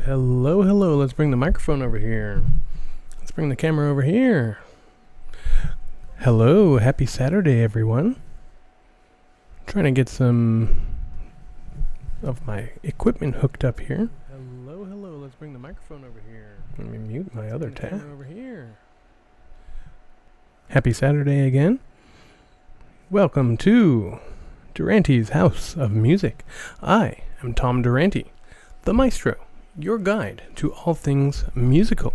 Hello. Let's bring the microphone over here. Let's bring the camera over here. Hello, happy Saturday, everyone. Trying to get some of my equipment hooked up here. Hello. Let's bring the microphone over here. Let me mute my other tab over here. Happy Saturday again. Welcome to Durante's House of Music. I am Tom Durante, the maestro, your guide to all things musical.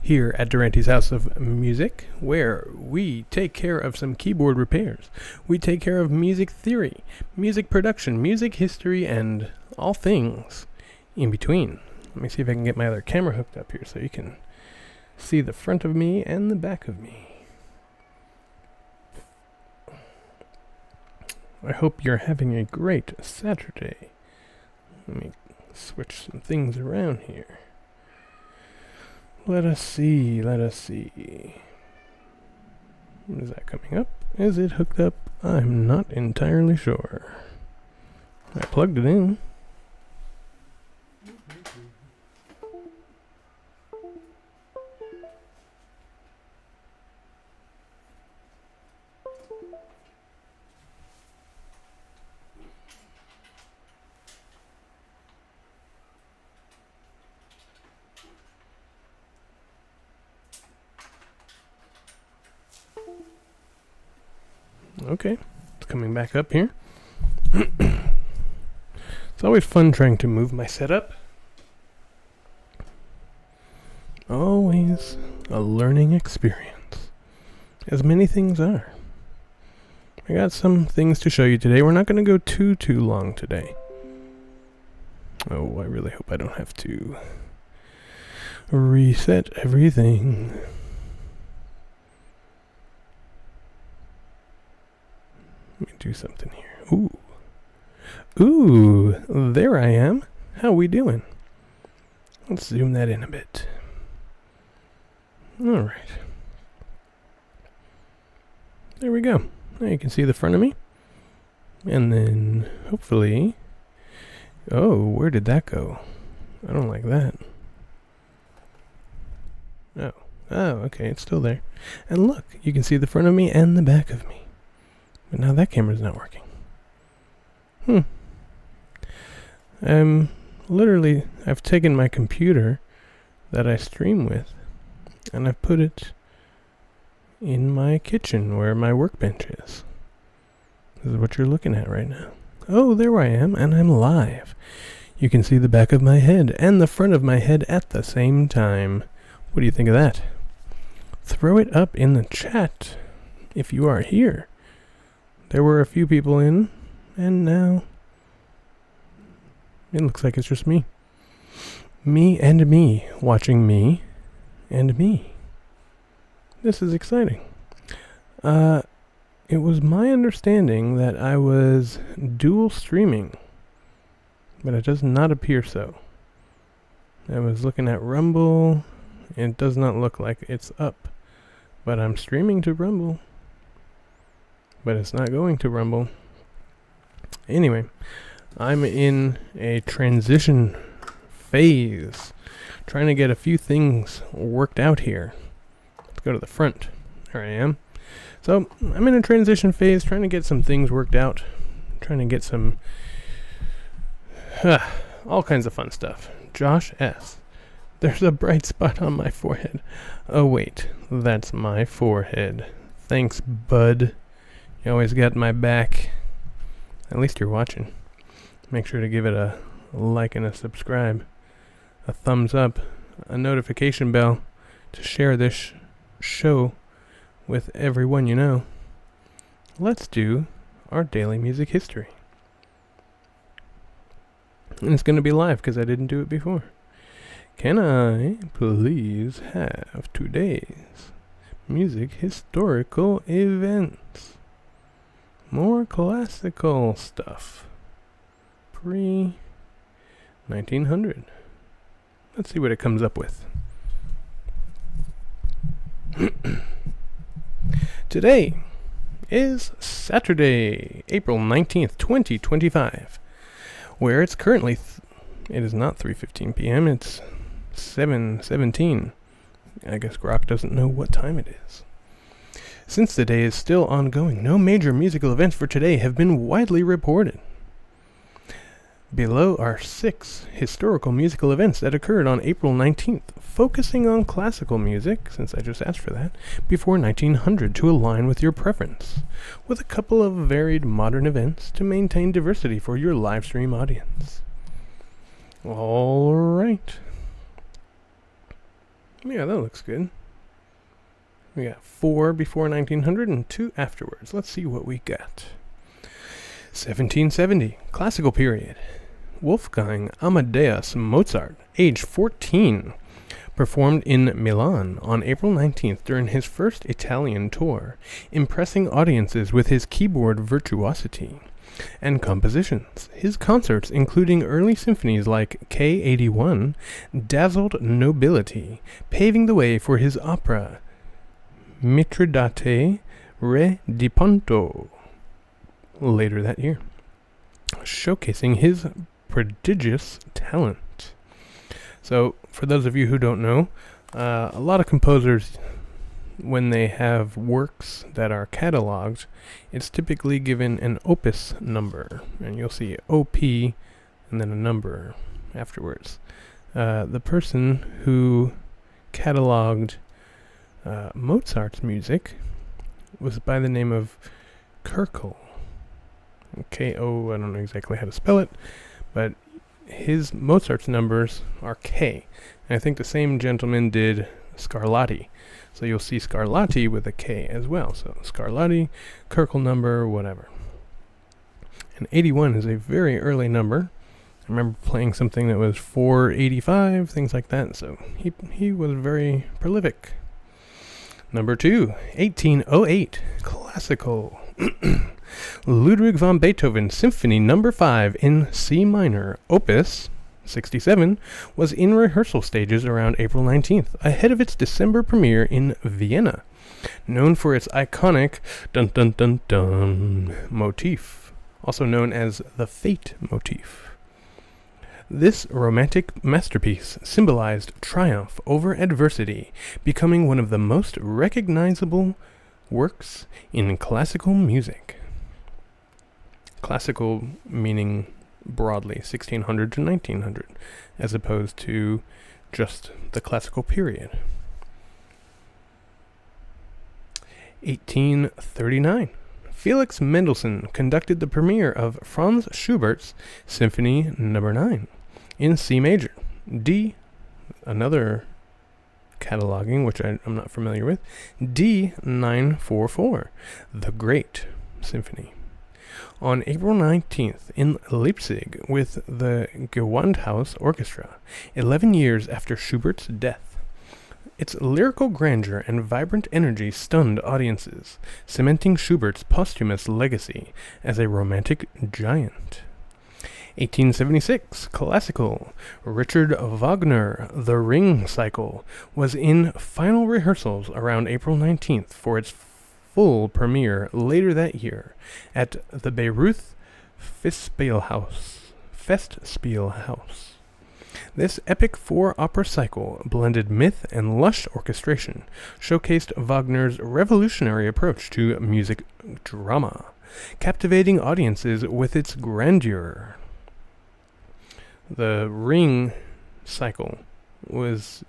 Here at Durante's House of Music, where we take care of some keyboard repairs. We take care of music theory, music production, music history, and all things in between. Let me see if I can get my other camera hooked up here so you can see the front of me and the back of me. I hope you're having a great Saturday. Let me switch some things around here. Let us see. Is that coming up? Is it hooked up? I'm not entirely sure. I plugged it in. Okay, it's coming back up here. It's always fun trying to move my setup. Always a learning experience, as many things are. I got some things to show you today. We're not going to go too long today. Oh, I really hope I don't have to reset everything. Let me do something here. Ooh, there I am. How we doing? Let's zoom that in a bit. All right. There we go. Now you can see the front of me. And then, hopefully... Oh, where did that go? I don't like that. Oh, okay, it's still there. And look, you can see the front of me and the back of me. But now that camera's not working. I've taken my computer that I stream with, and I've put it in my kitchen where my workbench is. This is what you're looking at right now. Oh, there I am, and I'm live. You can see the back of my head and the front of my head at the same time. What do you think of that? Throw it up in the chat if you are here. There were a few people in, and now it looks like it's just me. Me and me, watching me and me. This is exciting. It was my understanding that I was dual streaming, but it does not appear so. I was looking at Rumble, and it does not look like it's up, but I'm streaming to Rumble. But it's not going to Rumble. Anyway, I'm in a transition phase, trying to get a few things worked out here. Let's go to the front. There I am. So, I'm in a transition phase, trying to get some things worked out. Trying to get some... all kinds of fun stuff. Josh S. There's a bright spot on my forehead. Oh wait, that's my forehead. Thanks, bud. You always got my back. At least you're watching. Make sure to give it a like and a subscribe. A thumbs up. A notification bell to share this show with everyone you know. Let's do our daily music history. And it's going to be live because I didn't do it before. Can I please have today's music historical events? More classical stuff. Pre-1900. Let's see what it comes up with. Today is Saturday, April 19th, 2025, where it's currently It is not 3:15 p.m. It's 7:17. I guess Grok doesn't know what time it is. Since the day is still ongoing, no major musical events for today have been widely reported. Below are 6 historical musical events that occurred on April 19th, focusing on classical music, since I just asked for that, before 1900 to align with your preference, with a couple of varied modern events to maintain diversity for your live stream audience. All right. Yeah, that looks good. We got 4 before 1900 and 2 afterwards. Let's see what we got. 1770, classical period. Wolfgang Amadeus Mozart, age 14, performed in Milan on April 19th during his first Italian tour, impressing audiences with his keyboard virtuosity and compositions. His concerts, including early symphonies like K81, dazzled nobility, paving the way for his opera Mitridate Re di Ponto later that year, showcasing his prodigious talent. So, for those of you who don't know, a lot of composers, when they have works that are cataloged, it's typically given an opus number, and you'll see OP and then a number afterwards. The person who cataloged Mozart's music was by the name of Köchel. K-O, I don't know exactly how to spell it, but his Mozart's numbers are K. And I think the same gentleman did Scarlatti. So you'll see Scarlatti with a K as well. So Scarlatti, Köchel number, whatever. And 81 is a very early number. I remember playing something that was 485, things like that. So he was very prolific. Number 2, 1808, classical. Ludwig van Beethoven Symphony No. 5 in C minor, Opus 67, was in rehearsal stages around April 19th, ahead of its December premiere in Vienna, known for its iconic dun-dun-dun-dun motif, also known as the Fate motif. This romantic masterpiece symbolized triumph over adversity, becoming one of the most recognizable works in classical music. Classical meaning broadly 1600 to 1900, as opposed to just the classical period. 1839. Felix Mendelssohn conducted the premiere of Franz Schubert's Symphony No. 9 in C major. D, another cataloging, which I'm not familiar with, D944, the Great Symphony. On April 19th in Leipzig with the Gewandhaus Orchestra, 11 years after Schubert's death. Its lyrical grandeur and vibrant energy stunned audiences, cementing Schubert's posthumous legacy as a romantic giant. 1876, classical. Richard Wagner, The Ring Cycle, was in final rehearsals around April 19th for its full premiere later that year at the Bayreuth Festspielhaus. This epic 4-opera cycle blended myth and lush orchestration, showcased Wagner's revolutionary approach to music drama, captivating audiences with its grandeur. The Ring Cycle it's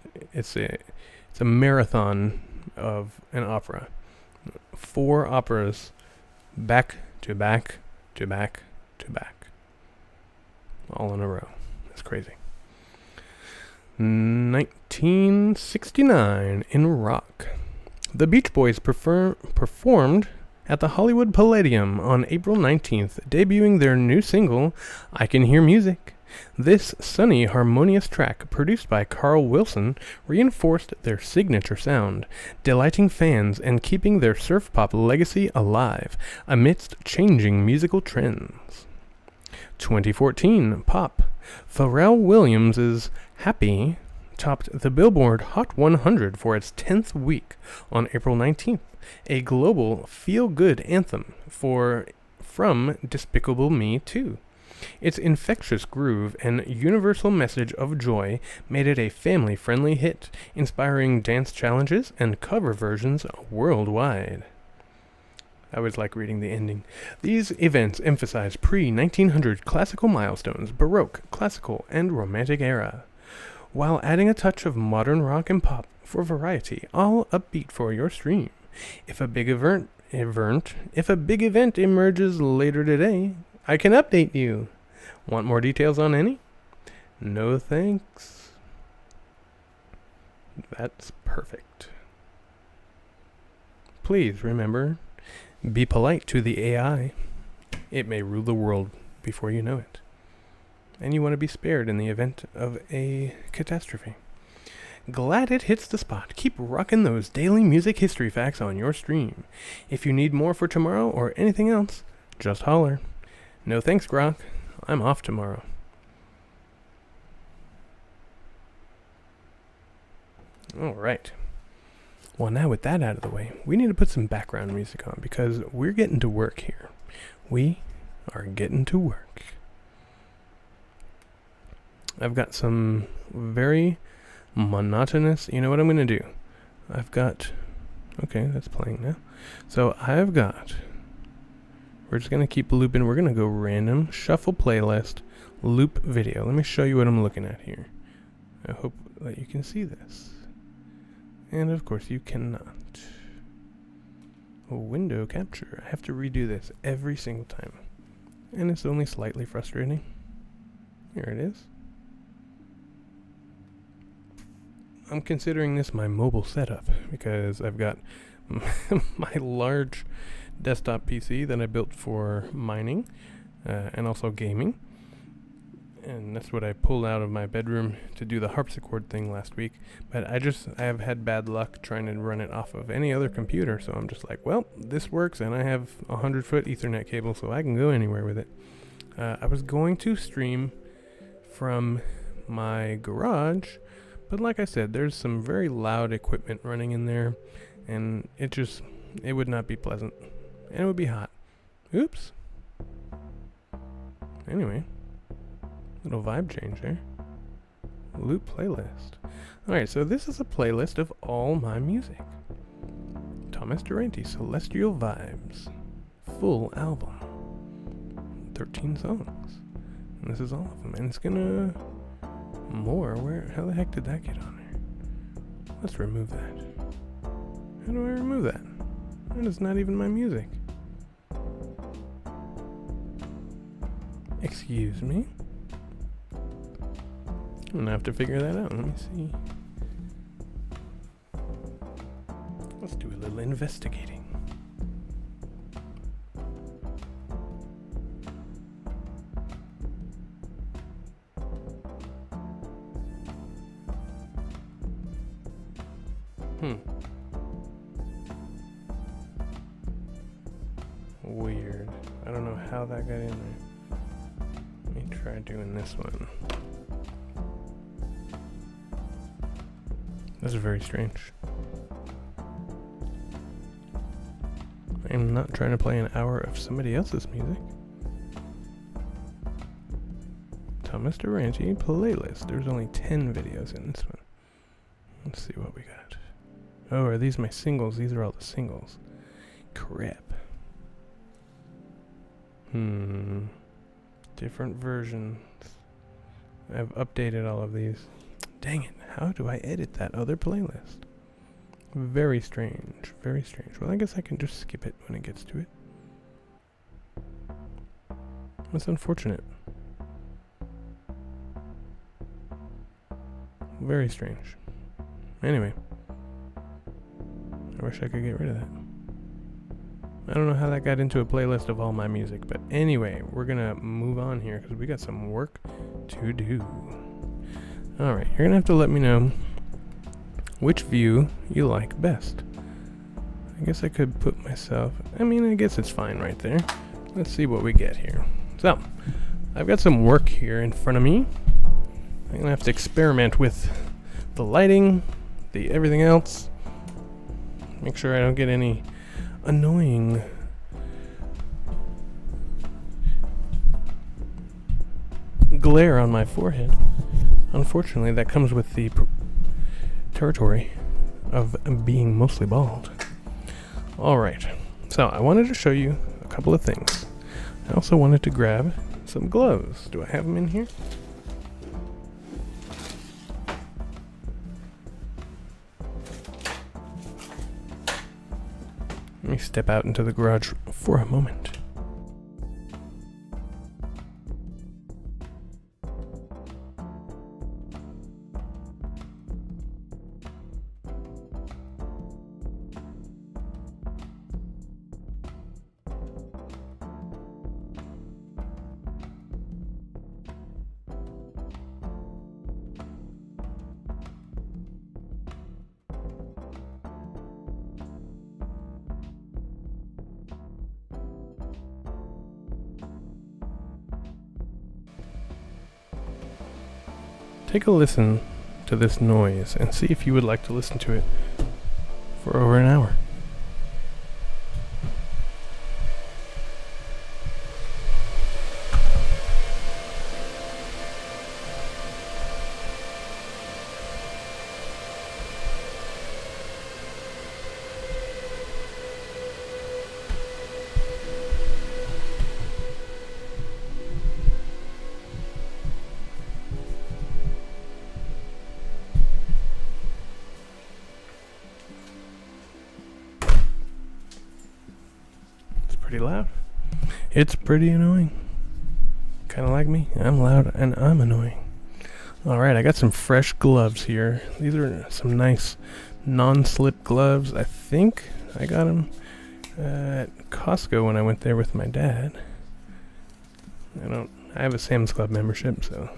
a marathon of an opera. 4 operas back to back to back to back, all in a row. That's crazy. 1969 in rock. The Beach Boys performed at the Hollywood Palladium on April 19th, debuting their new single, I Can Hear Music. This sunny, harmonious track, produced by Carl Wilson, reinforced their signature sound, delighting fans and keeping their surf pop legacy alive amidst changing musical trends. 2014 pop. Pharrell Williams' Happy topped the Billboard Hot 100 for its 10th week on April 19th, a global feel-good anthem from Despicable Me 2. Its infectious groove and universal message of joy made it a family-friendly hit, inspiring dance challenges and cover versions worldwide. I always like reading the ending. These events emphasize pre-1900 classical milestones, Baroque, classical, and Romantic era, while adding a touch of modern rock and pop for variety, all upbeat for your stream. If a big event emerges later today, I can update you. Want more details on any? No thanks. That's perfect. Please remember, be polite to the AI. It may rule the world before you know it. And you want to be spared in the event of a catastrophe. Glad it hits the spot. Keep rocking those daily music history facts on your stream. If you need more for tomorrow or anything else, just holler. No thanks, Grok. I'm off tomorrow. Alright. Well, now with that out of the way, we need to put some background music on because we're getting to work here. We are getting to work. I've got some very monotonous... You know what I'm going to do? Okay, that's playing now. So I've got... We're just going to keep looping. We're going to go random, shuffle playlist, loop video. Let me show you what I'm looking at here. I hope that you can see this. And of course you cannot. Window capture. I have to redo this every single time. And it's only slightly frustrating. Here it is. I'm considering this my mobile setup because I've got my large desktop PC that I built for mining and also gaming. And that's what I pulled out of my bedroom to do the harpsichord thing last week. But I have had bad luck trying to run it off of any other computer. So I'm just like, well, this works and I have a 100-foot Ethernet cable so I can go anywhere with it. I was going to stream from my garage, but like I said, there's some very loud equipment running in there and it would not be pleasant. And it would be hot. Oops. Anyway. Little vibe change there. Loop playlist. Alright, so this is a playlist of all my music. Thomas Durante, Celestial Vibes. Full album. 13 songs. And this is all of them. And it's gonna... How the heck did that get on there? Let's remove that. How do I remove that? That is not even my music. Excuse me? I'm gonna have to figure that out. Let me see. Let's do a little investigating. Weird. I don't know how that got in there. Let me try doing this one. This is very strange. I'm not trying to play an hour of somebody else's music. Thomas Durante playlist. There's only 10 videos in this one. Let's see what we got. Oh, are these my singles? These are all the singles. Crap. Different versions. I've updated all of these. Dang it. How do I edit that other playlist? Very strange. Very strange. Well, I guess I can just skip it when it gets to it. That's unfortunate. Very strange. Anyway. I wish I could get rid of that. I don't know how that got into a playlist of all my music, but anyway, we're gonna move on here because we got some work to do. Alright, you're gonna have to let me know which view you like best. I guess I could put myself... I guess it's fine right there. Let's see what we get here. So, I've got some work here in front of me. I'm gonna have to experiment with the lighting, the everything else. Make sure I don't get any annoying glare on my forehead. Unfortunately, that comes with the territory of being mostly bald. Alright, so I wanted to show you a couple of things. I also wanted to grab some gloves. Do I have them in here? Let me step out into the garage for a moment. Take a listen to this noise and see if you would like to listen to it for over an hour. Pretty loud. It's pretty annoying. Kind of like me. I'm loud and I'm annoying. Alright, I got some fresh gloves here. These are some nice non-slip gloves. I think I got them at Costco when I went there with my dad. I have a Sam's Club membership, so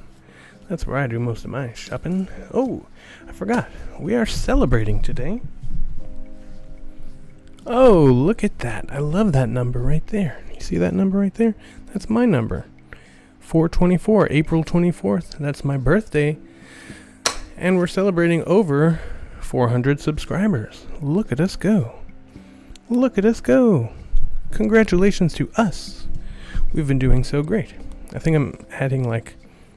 that's where I do most of my shopping. Oh, I forgot. We are celebrating today. Oh, look at that. I love that number right there. You see that number right there? That's my number. 424, April 24th. That's my birthday. And we're celebrating over 400 subscribers. Look at us go. Look at us go. Congratulations to us. We've been doing so great. I think I'm adding like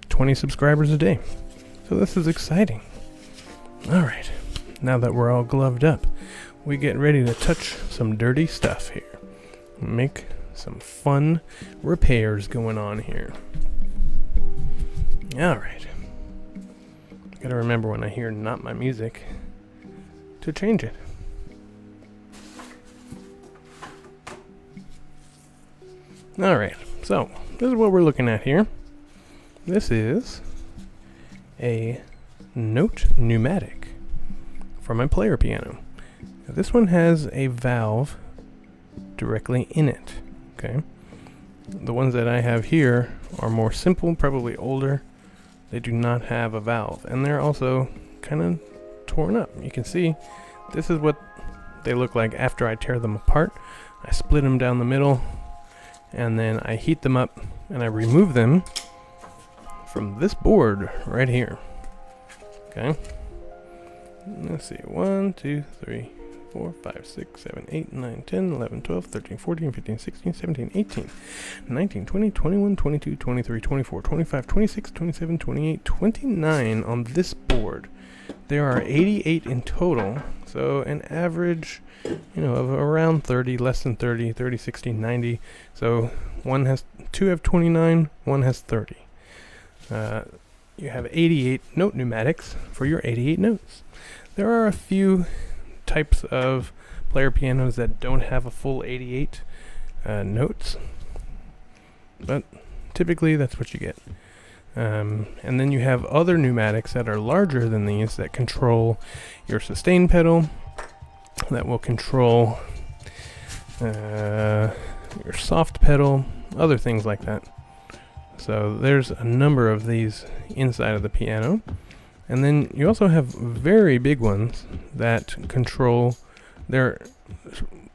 20 subscribers a day. So this is exciting. All right. Now that we're all gloved up, we get ready to touch some dirty stuff here. Make some fun repairs going on here. Alright. Gotta remember when I hear not my music to change it. Alright, so this is what we're looking at here. This is a Note pneumatic for my player piano. This one has a valve directly in it, okay? The ones that I have here are more simple, probably older. They do not have a valve, and they're also kind of torn up. You can see this is what they look like after I tear them apart. I split them down the middle, and then I heat them up, and I remove them from this board right here, okay? Let's see, 1, 2, 3, 4, 5, 6, 7, 8, 9, 10, 11, 12, 13, 14, 15, 16, 17, 18, 19, 20, 21, 22, 23, 24, 25, 26, 27, 28, 29 on this board. There are 88 in total, so an average, of around 30, less than 30, 30, 60, 90. So two have 29, one has 30. You have 88 note pneumatics for your 88 notes. There are a few types of player pianos that don't have a full 88 notes, but typically that's what you get. And then you have other pneumatics that are larger than these that control your sustain pedal, that will control your soft pedal, other things like that. So there's a number of these inside of the piano. And then you also have very big ones that control their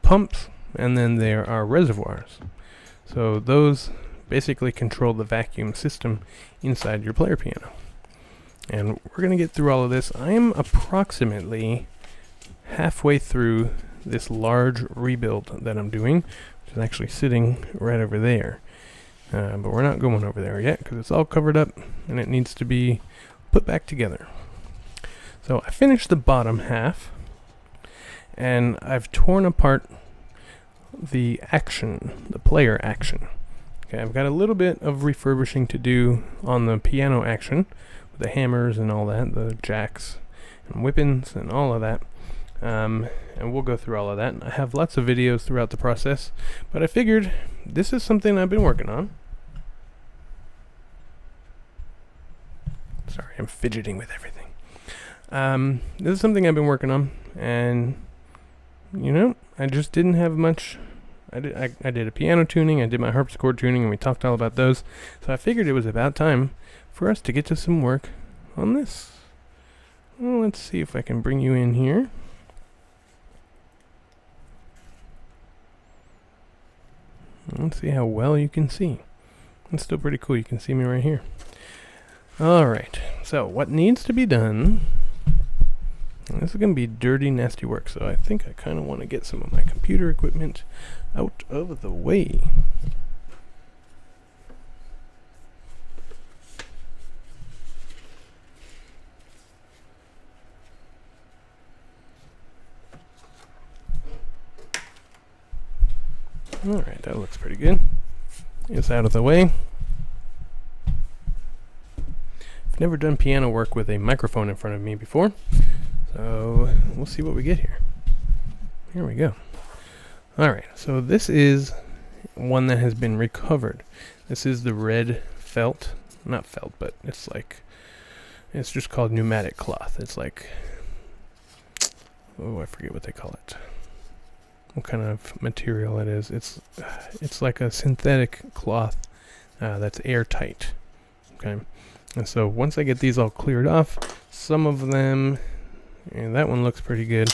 pumps, and then there are reservoirs. So those basically control the vacuum system inside your player piano. And we're going to get through all of this. I am approximately halfway through this large rebuild that I'm doing, which is actually sitting right over there. But we're not going over there yet because it's all covered up and it needs to be put back together. So I finished the bottom half and I've torn apart the player action. Okay, I've got a little bit of refurbishing to do on the piano action, with the hammers and all that, the jacks and whippings and all of that. And we'll go through all of that. I have lots of videos throughout the process, but I figured this is something I've been working on. Sorry, I'm fidgeting with everything. This is something I've been working on, and you know, I just didn't have much. I did a piano tuning, I did my harpsichord tuning, and we talked all about those. So I figured it was about time for us to get to some work on this. Well, let's see if I can bring you in here. Let's see how well you can see. It's still pretty cool. You can see me right here. Alright, so what needs to be done... This is going to be dirty, nasty work, so I think I kind of want to get some of my computer equipment out of the way. Alright, that looks pretty good. It's out of the way. I've never done piano work with a microphone in front of me before, so we'll see what we get here. Here we go. Alright, so this is one that has been recovered. This is the red felt. Not felt, but it's just called pneumatic cloth. It's like, oh, I forget what they call it. What kind of material it is. It's like a synthetic cloth that's airtight. Okay, and so once I get these all cleared off, some of them, and that one looks pretty good.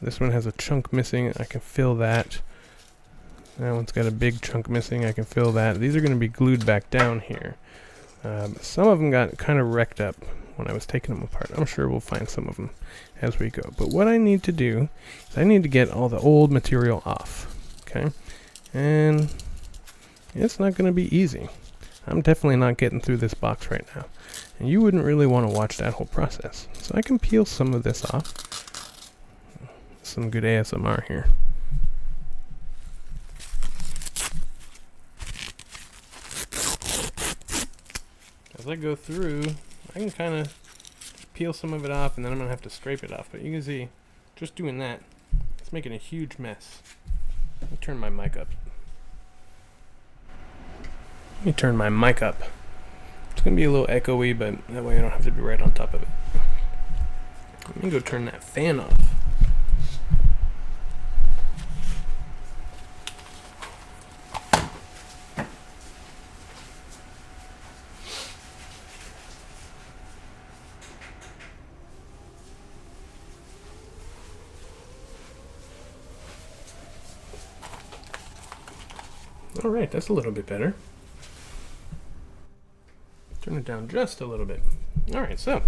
This one has a chunk missing. I can fill that. That one's got a big chunk missing. I can fill that. These are going to be glued back down here. Some of them got kind of wrecked up when I was taking them apart. I'm sure we'll find some of them as we go. But what I need to do is I need to get all the old material off. Okay? And it's not going to be easy. I'm definitely not getting through this box right now. And you wouldn't really want to watch that whole process. So I can peel some of this off. Some good ASMR here. As I go through, I can kind of peel some of it off, and then I'm going to have to scrape it off. But you can see, just doing that, it's making a huge mess. Let me turn my mic up. It's going to be a little echoey, but that way I don't have to be right on top of it. Let me go turn that fan off. Alright, that's a little bit better. Turn it down just a little bit. Alright, so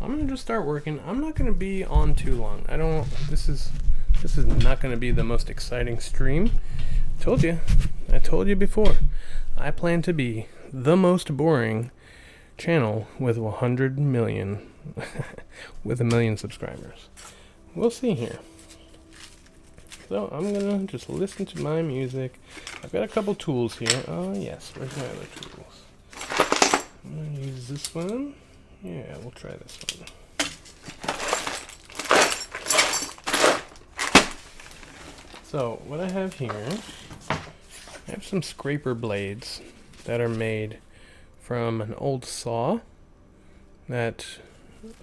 I'm going to just start working. I'm not going to be on too long. This is not going to be the most exciting stream. I told you before. I plan to be the most boring channel with 100 million, with 1 million subscribers. We'll see here. So I'm going to just listen to my music. I've got a couple tools here. Oh yes, where's my other tools? I'm going to use this one. Yeah, we'll try this one. So what I have here, I have some scraper blades that are made from an old saw that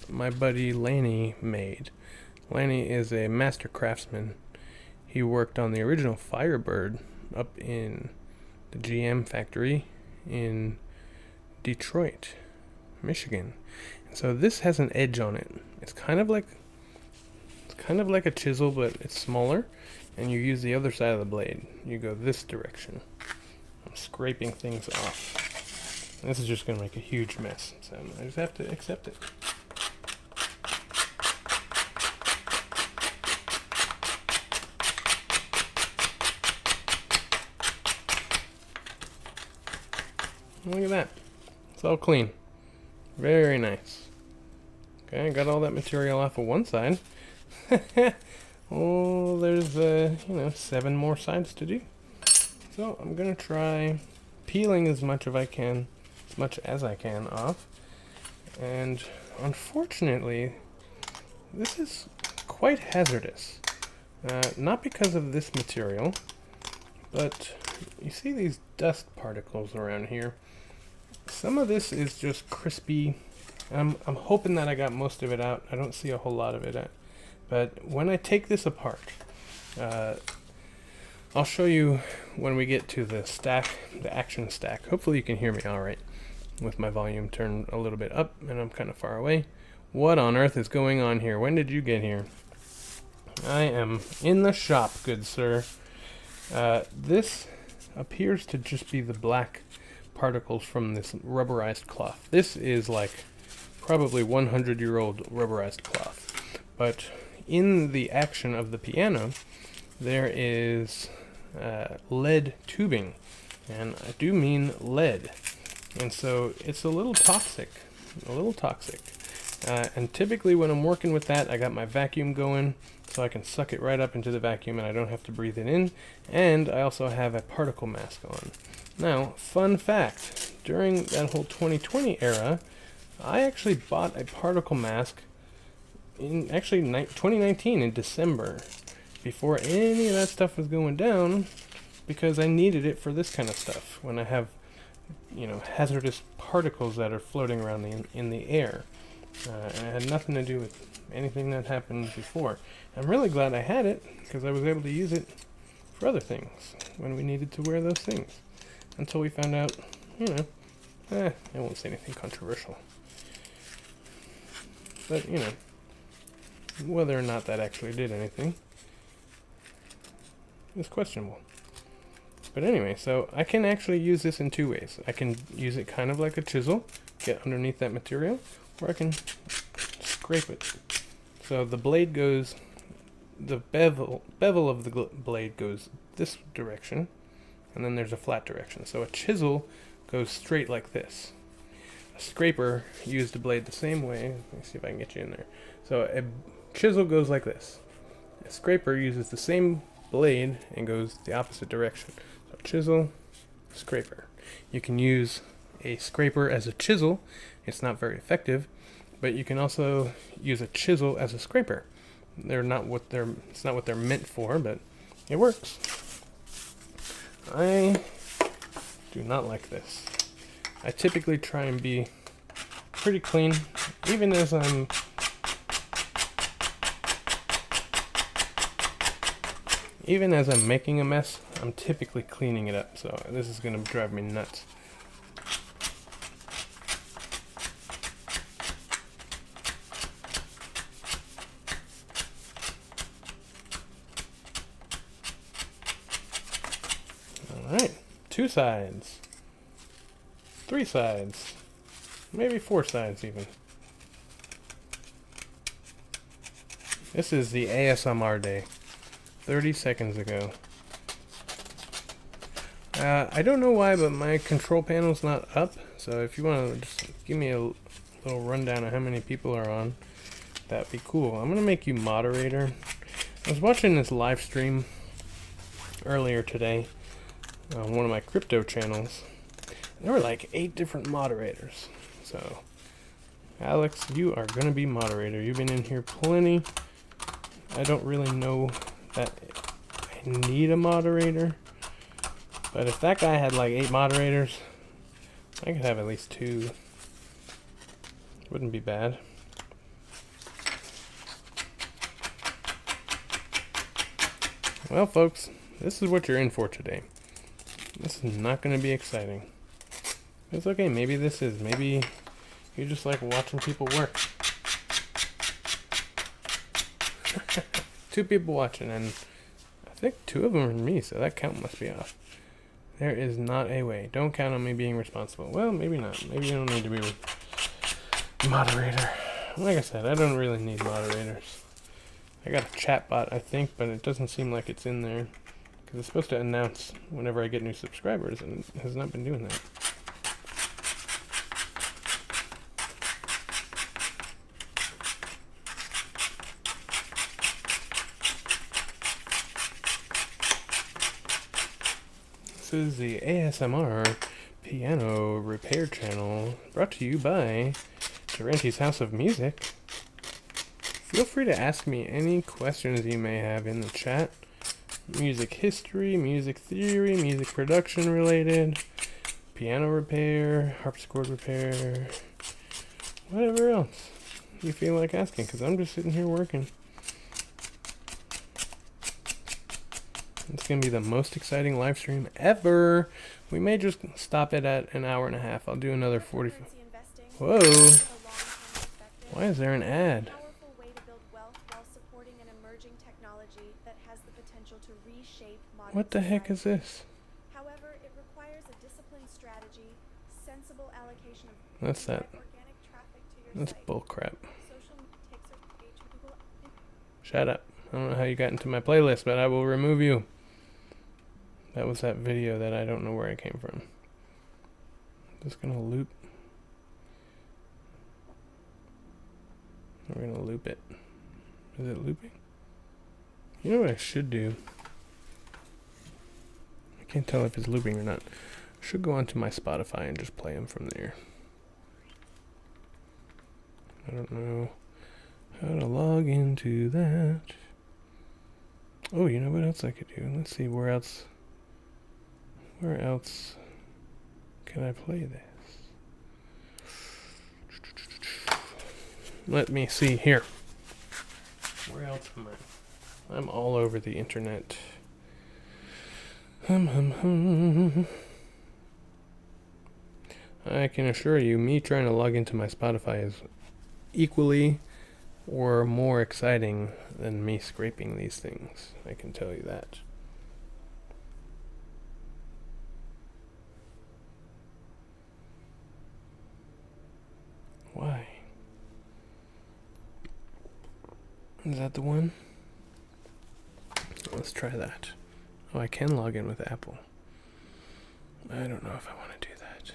my buddy Lanny made. Lanny is a master craftsman. He worked on the original Firebird up in the GM factory in Detroit, Michigan. And so this has an edge on it. It's kind of like a chisel, but it's smaller, and you use the other side of the blade. You go this direction. I'm scraping things off. This is just going to make a huge mess, so I just have to accept it. Look at that. It's all clean. Very nice. Okay, I got all that material off of one side. Oh, there's 7 more sides to do. So I'm gonna try peeling as much as I can off. And unfortunately, this is quite hazardous. Not because of this material, but you see these dust particles around here. Some of this is just crispy. I'm hoping that I got most of it out. I don't see a whole lot of it out. But when I take this apart, I'll show you when we get to the stack, the action stack. Hopefully you can hear me all right with my volume turned a little bit up and I'm kind of far away. What on earth is going on here? When did you get here? I am in the shop, good sir. This appears to just be the black particles from this rubberized cloth. This is like probably 100-year-old rubberized cloth. But in the action of the piano, there is lead tubing, and I do mean lead. And so it's a little toxic. And typically when I'm working with that, I got my vacuum going, so I can suck it right up into the vacuum and I don't have to breathe it in. And I also have a particle mask on. Now, fun fact, during that whole 2020 era, I actually bought a particle mask in 2019 in December, before any of that stuff was going down, because I needed it for this kind of stuff when I have hazardous particles that are floating around in the air. And it had nothing to do with anything that happened before. I'm really glad I had it, because I was able to use it for other things when we needed to wear those things. Until we found out, I won't say anything controversial. But, whether or not that actually did anything is questionable. But anyway, so I can actually use this in 2 ways. I can use it kind of like a chisel, get underneath that material, or I can scrape it. So the blade goes, the bevel of the blade goes this direction, and then there's a flat direction. So a chisel goes straight like this. A scraper used the blade the same way. Let me see if I can get you in there. So a chisel goes like this. A scraper uses the same blade and goes the opposite direction. So chisel, scraper. You can use a scraper as a chisel. It's not very effective, but you can also use a chisel as a scraper. It's not what they're meant for, but it works. I do not like this. I typically try and be pretty clean, even as I'm making a mess. I'm typically cleaning it up, so this is going to drive me nuts. Alright, 2 sides, 3 sides, maybe 4 sides even. This is the ASMR day, 30 seconds ago. I don't know why, but my control panel's not up, so if you want to just give me a little rundown of how many people are on, that'd be cool. I'm going to make you moderator. I was watching this live stream earlier today on one of my crypto channels. There were like 8 different moderators. So, Alex, you are going to be moderator. You've been in here plenty. I don't really know that I need a moderator. But if that guy had like 8 moderators, I could have at least 2. Wouldn't be bad. Well, folks, this is what you're in for today. This is not going to be exciting. It's okay, maybe this is. Maybe you just like watching people work. 2 people watching, and I think 2 of them are me, so that count must be off. There is not a way. Don't count on me being responsible. Well, maybe not. Maybe you don't need to be moderator. Like I said, I don't really need moderators. I got a chat bot, I think, but it doesn't seem like it's in there. Because it's supposed to announce whenever I get new subscribers, and it has not been doing that. This is the ASMR Piano Repair Channel, brought to you by Durrante's House of Music. Feel free to ask me any questions you may have in the chat. Music history, music theory, music production related, piano repair, harpsichord repair, whatever else you feel like asking, because I'm just sitting here working. It's going to be the most exciting live stream ever. We may just stop it at an hour and a half. I'll do another 40. Whoa. Why is there an ad? What the heck is this? However, it requires a disciplined strategy, sensible allocation of That's that. organic traffic to your That's site. bullcrap. Social takes a page from Google. Shut up. I don't know how you got into my playlist, but I will remove you. That was that video that I don't know where it came from. Just gonna loop. We're gonna loop it. Is it looping? You know what I should do? I can't tell if it's looping or not. I should go onto my Spotify and just play them from there. I don't know how to log into that. Oh, you know what else I could do? Let's see, where else can I play this? Let me see here. Where else am I? I'm all over the internet. I can assure you, me trying to log into my Spotify is equally or more exciting than me scraping these things. I can tell you that. Why? Is that the one? Let's try that. Oh, I can log in with Apple. I don't know if I want to do that.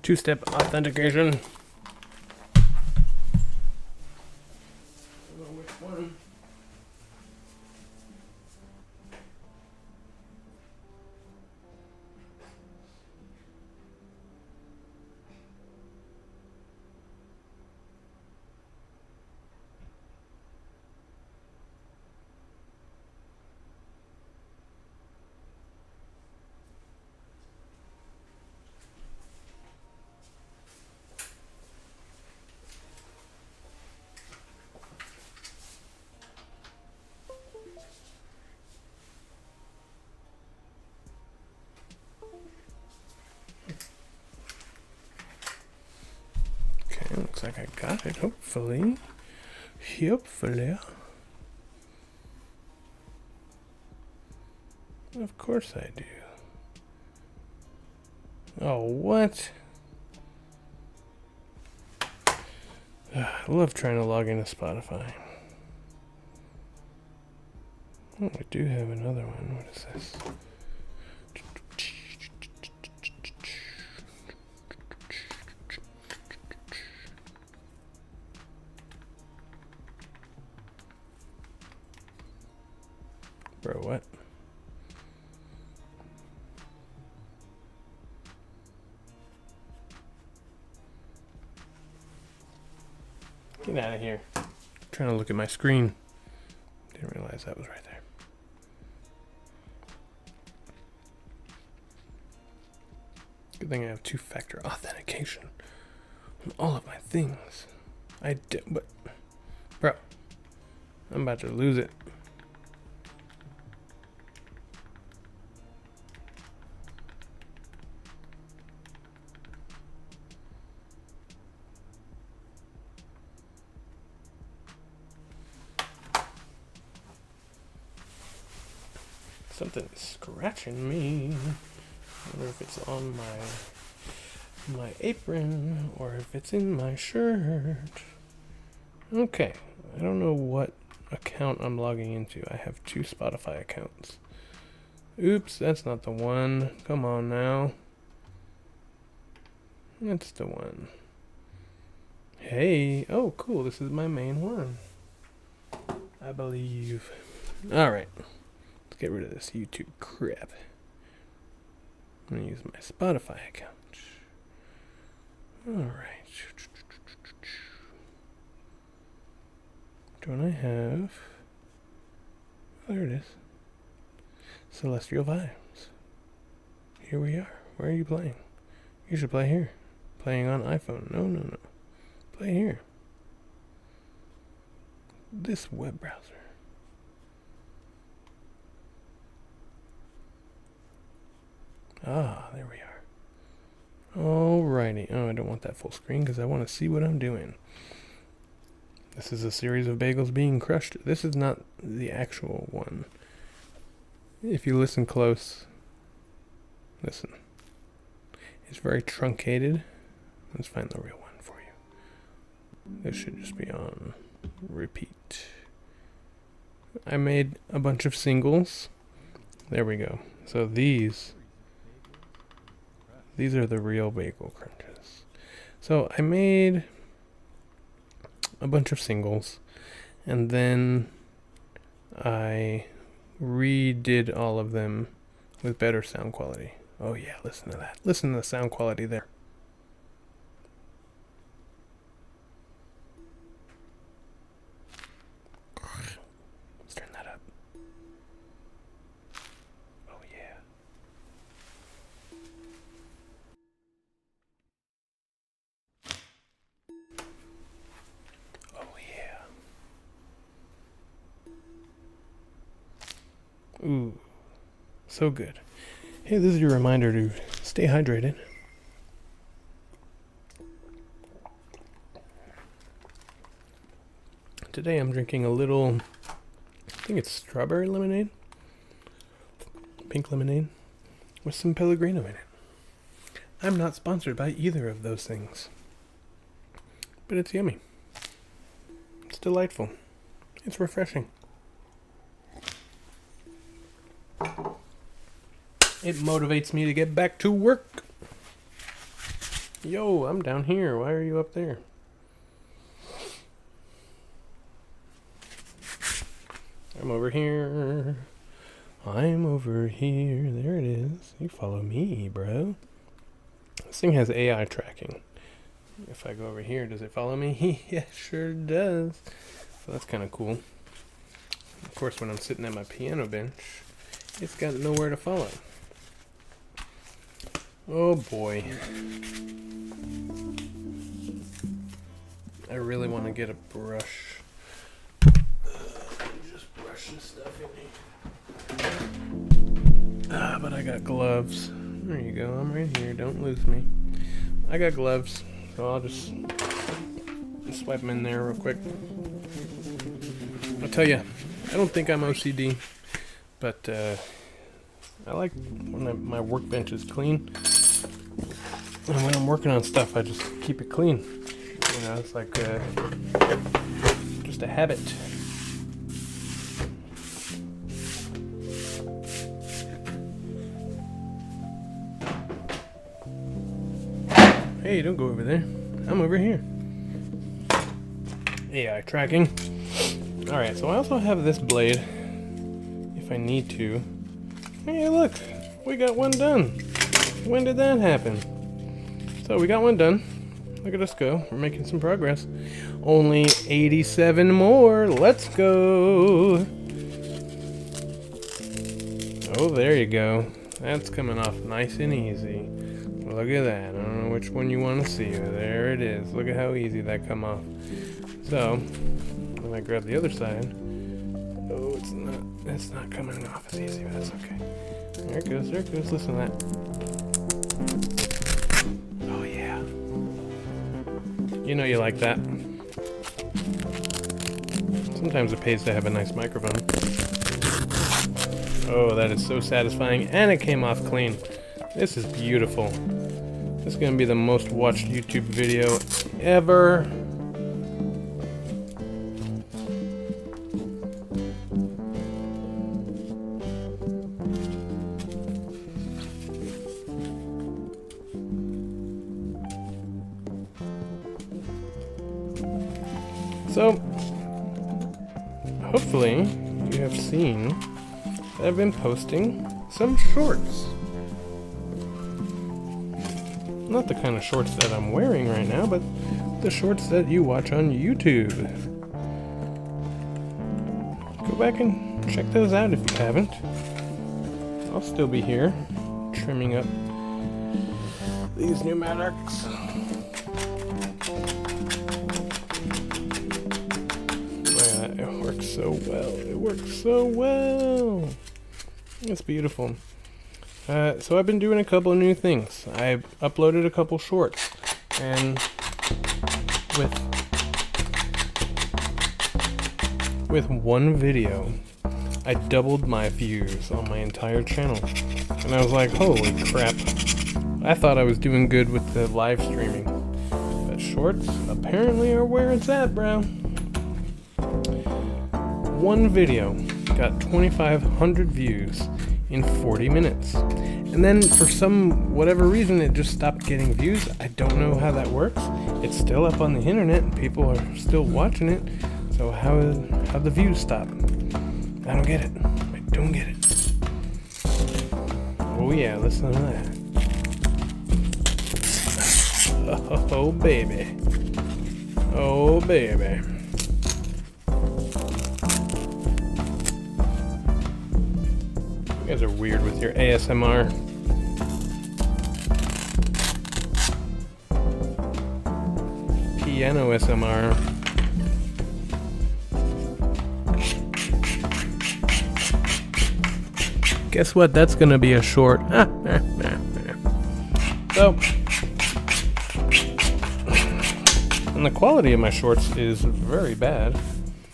Two-step authentication. I don't know which one. Okay, looks like I got it, hopefully. Hopefully. Of course I do. Oh, what? I love trying to log into Spotify. Oh, I do have another one. What is this? Bro, what? Get out of here. I'm trying to look at my screen. Didn't realize that was right there. Good thing I have two-factor authentication on all of my things. But, bro, I'm about to lose it. Something is scratching me. I wonder if it's on my apron or if it's in my shirt. Okay, I don't know what account I'm logging into. I have 2 Spotify accounts. Oops, that's not the one. Come on now. That's the one. Hey, oh cool, this is my main one. I believe. Alright, let's get rid of this YouTube crap. I'm gonna use my Spotify account. Alright. Don't I have... Oh, there it is. Celestial Vibes. Here we are. Where are you playing? You should play here. Playing on iPhone. No. Play here. This web browser. Ah, there we are. Alrighty. Oh, I don't want that full screen because I want to see what I'm doing. This is a series of bagels being crushed. This is not the actual one. If you listen close, listen. It's very truncated. Let's find the real one for you. This should just be on repeat. I made a bunch of singles. There we go. So these are the real bagel crunches. So I made a bunch of singles and then I redid all of them with better sound quality. Oh yeah, listen to that. Listen to the sound quality there. Let's turn that up. Oh yeah. Oh yeah. Ooh, so good. Hey, this is your reminder to stay hydrated. Today I'm drinking a little, I think it's strawberry lemonade, pink lemonade, with some Pellegrino in it. I'm not sponsored by either of those things, but it's yummy. It's delightful. It's refreshing. It motivates me to get back to work. Yo, I'm down here. Why are you up there? I'm over here. I'm over here. There it is. You follow me, bro. This thing has AI tracking. If I go over here, does it follow me? Yeah, sure does. So that's kind of cool. Of course, when I'm sitting at my piano bench, it's got nowhere to follow. Oh boy. I really want to get a brush. Just brush this stuff in here. But I got gloves. There you go. I'm right here. Don't lose me. I got gloves, so I'll just swipe them in there real quick. I'll tell you, I don't think I'm OCD, but I like when my workbench is clean. And when I'm working on stuff, I just keep it clean. You know, it's like just a habit. Hey, don't go over there. I'm over here. AI tracking. Alright, so I also have this blade, if I need to. Hey, look! We got one done! When did that happen? So we got one done. Look at us go. We're making some progress. Only 87 more. Let's go! Oh, there you go. That's coming off nice and easy. Look at that. I don't know which one you want to see. There it is. Look at how easy that come off. So, when I grab the other side, oh, it's not coming off as easy, but that's okay. There it goes, there it goes. Listen to that. Oh yeah. You know you like that. Sometimes it pays to have a nice microphone. Oh, that is so satisfying, and it came off clean. This is beautiful. This is gonna be the most watched YouTube video ever. So, hopefully you have seen that I've been posting some shorts. Not the kind of shorts that I'm wearing right now, but the shorts that you watch on YouTube. Go back and check those out if you haven't. I'll still be here, trimming up these pneumatics. It works so well. It works so well. It's beautiful. So I've been doing a couple of new things. I uploaded a couple shorts, and with one video, I doubled my views on my entire channel. And I was like, holy crap. I thought I was doing good with the live streaming. But shorts apparently are where it's at, bro. One video got 2,500 views in 40 minutes. And then for whatever reason, it just stopped getting views. I don't know how that works. It's still up on the internet and people are still watching it. So how'd the views stop? I don't get it. I don't get it. Oh yeah, listen to that. Oh baby. Oh baby. You guys are weird with your ASMR. Piano SMR. Guess what? That's gonna be a short. So, and the quality of my shorts is very bad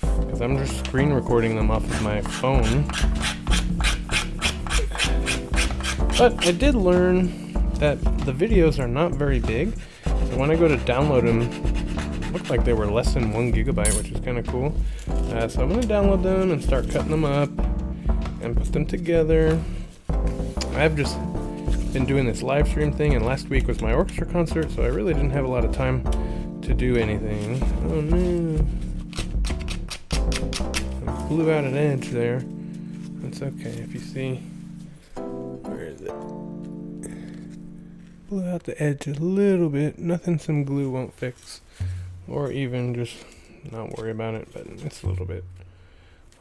because I'm just screen recording them off of my phone. But I did learn that the videos are not very big, so when I go to download them, it looked like they were less than 1 gigabyte, which is kind of cool. So I'm going to download them and start cutting them up and put them together. I've just been doing this live stream thing, and last week was my orchestra concert, so I really didn't have a lot of time to do anything. Oh no. I blew out an edge there. That's okay if you see. Where is it? Blew out the edge a little bit. Nothing some glue won't fix. Or even just not worry about it, but it's a little bit.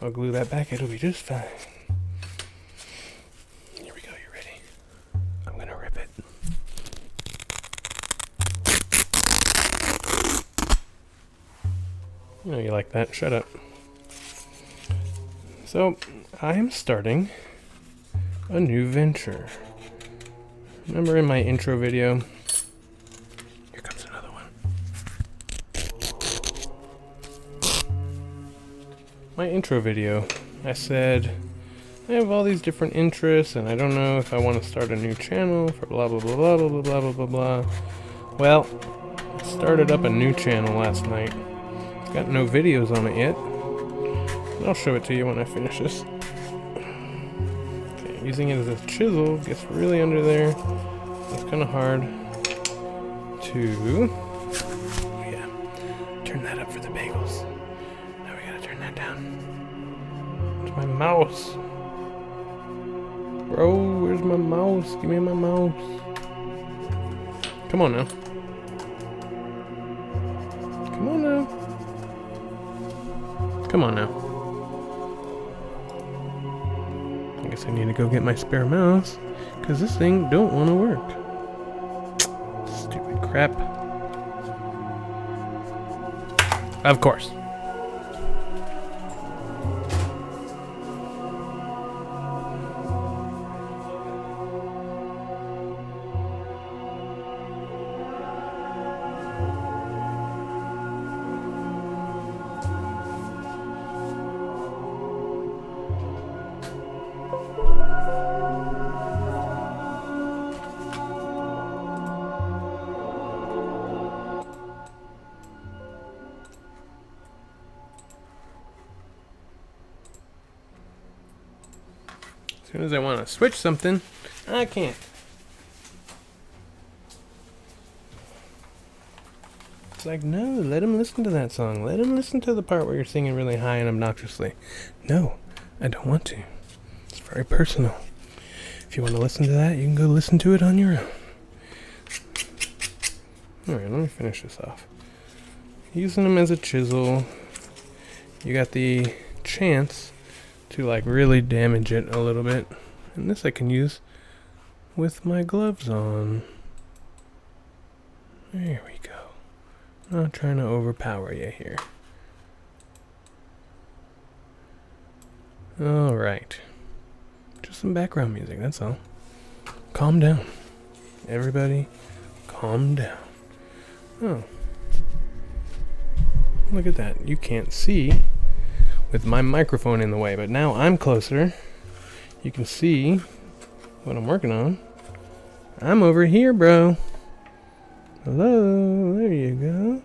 I'll glue that back, it'll be just fine. Here we go, you ready? I'm gonna rip it. You know you like that, shut up. So, I am starting a new venture. Remember in my intro video? Here comes another one. My intro video, I said, I have all these different interests and I don't know if I want to start a new channel for blah blah blah blah blah blah blah blah blah. Well, I started up a new channel last night. It's got no videos on it yet. I'll show it to you when I finish this. Okay, using it as a chisel gets really under there. It's kind of hard to... Oh yeah, turn that up for the bagels. Now we gotta turn that down. Where's my mouse? Bro, where's my mouse? Give me my mouse. Come on now. Come on now. Come on now. I guess I need to go get my spare mouse, because this thing don't want to work. Crap. Of course. As soon as I want to switch something, I can't. It's like, no, let him listen to that song. Let him listen to the part where you're singing really high and obnoxiously. No, I don't want to. It's very personal. If you want to listen to that, you can go listen to it on your own. Alright, let me finish this off. Using them as a chisel, you got the chance to like really damage it a little bit. And this I can use with my gloves on. There we go. Not trying to overpower you here. Alright. Just some background music, that's all. Calm down. Everybody, calm down. Oh. Look at that. You can't see with my microphone in the way, but now I'm closer. You can see what I'm working on. I'm over here, bro. Hello, there you go.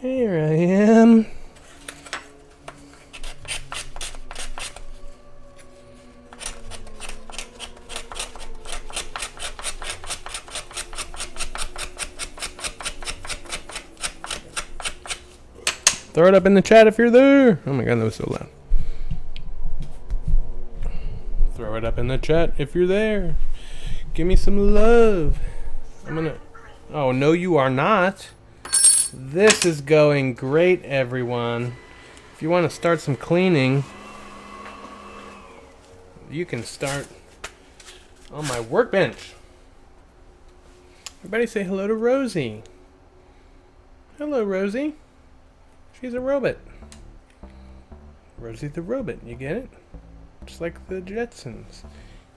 Here I am. Throw it up in the chat if you're there. Oh my god, that was so loud. Throw it up in the chat if you're there. Give me some love. I'm gonna... Oh, no you are not. This is going great, everyone. If you want to start some cleaning, you can start on my workbench. Everybody say hello to Rosie. Hello, Rosie. She's a robot. Rosie the robot, you get it? Just like the Jetsons.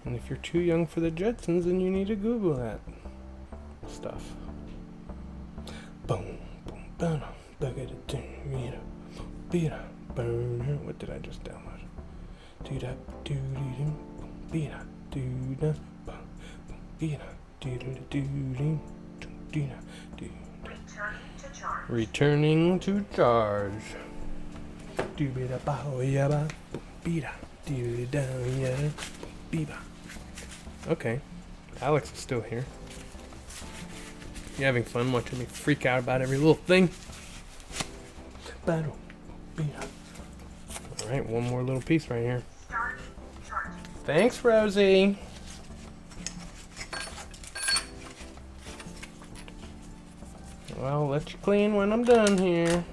And if you're too young for the Jetsons, then you need to Google that stuff. Boom, boom, boom, what did I just download? Returning to charge. Okay, Alex is still here. You having fun watching me freak out about every little thing? Alright, one more little piece right here. Thanks, Rosie. Well, I'll let you clean when I'm done here.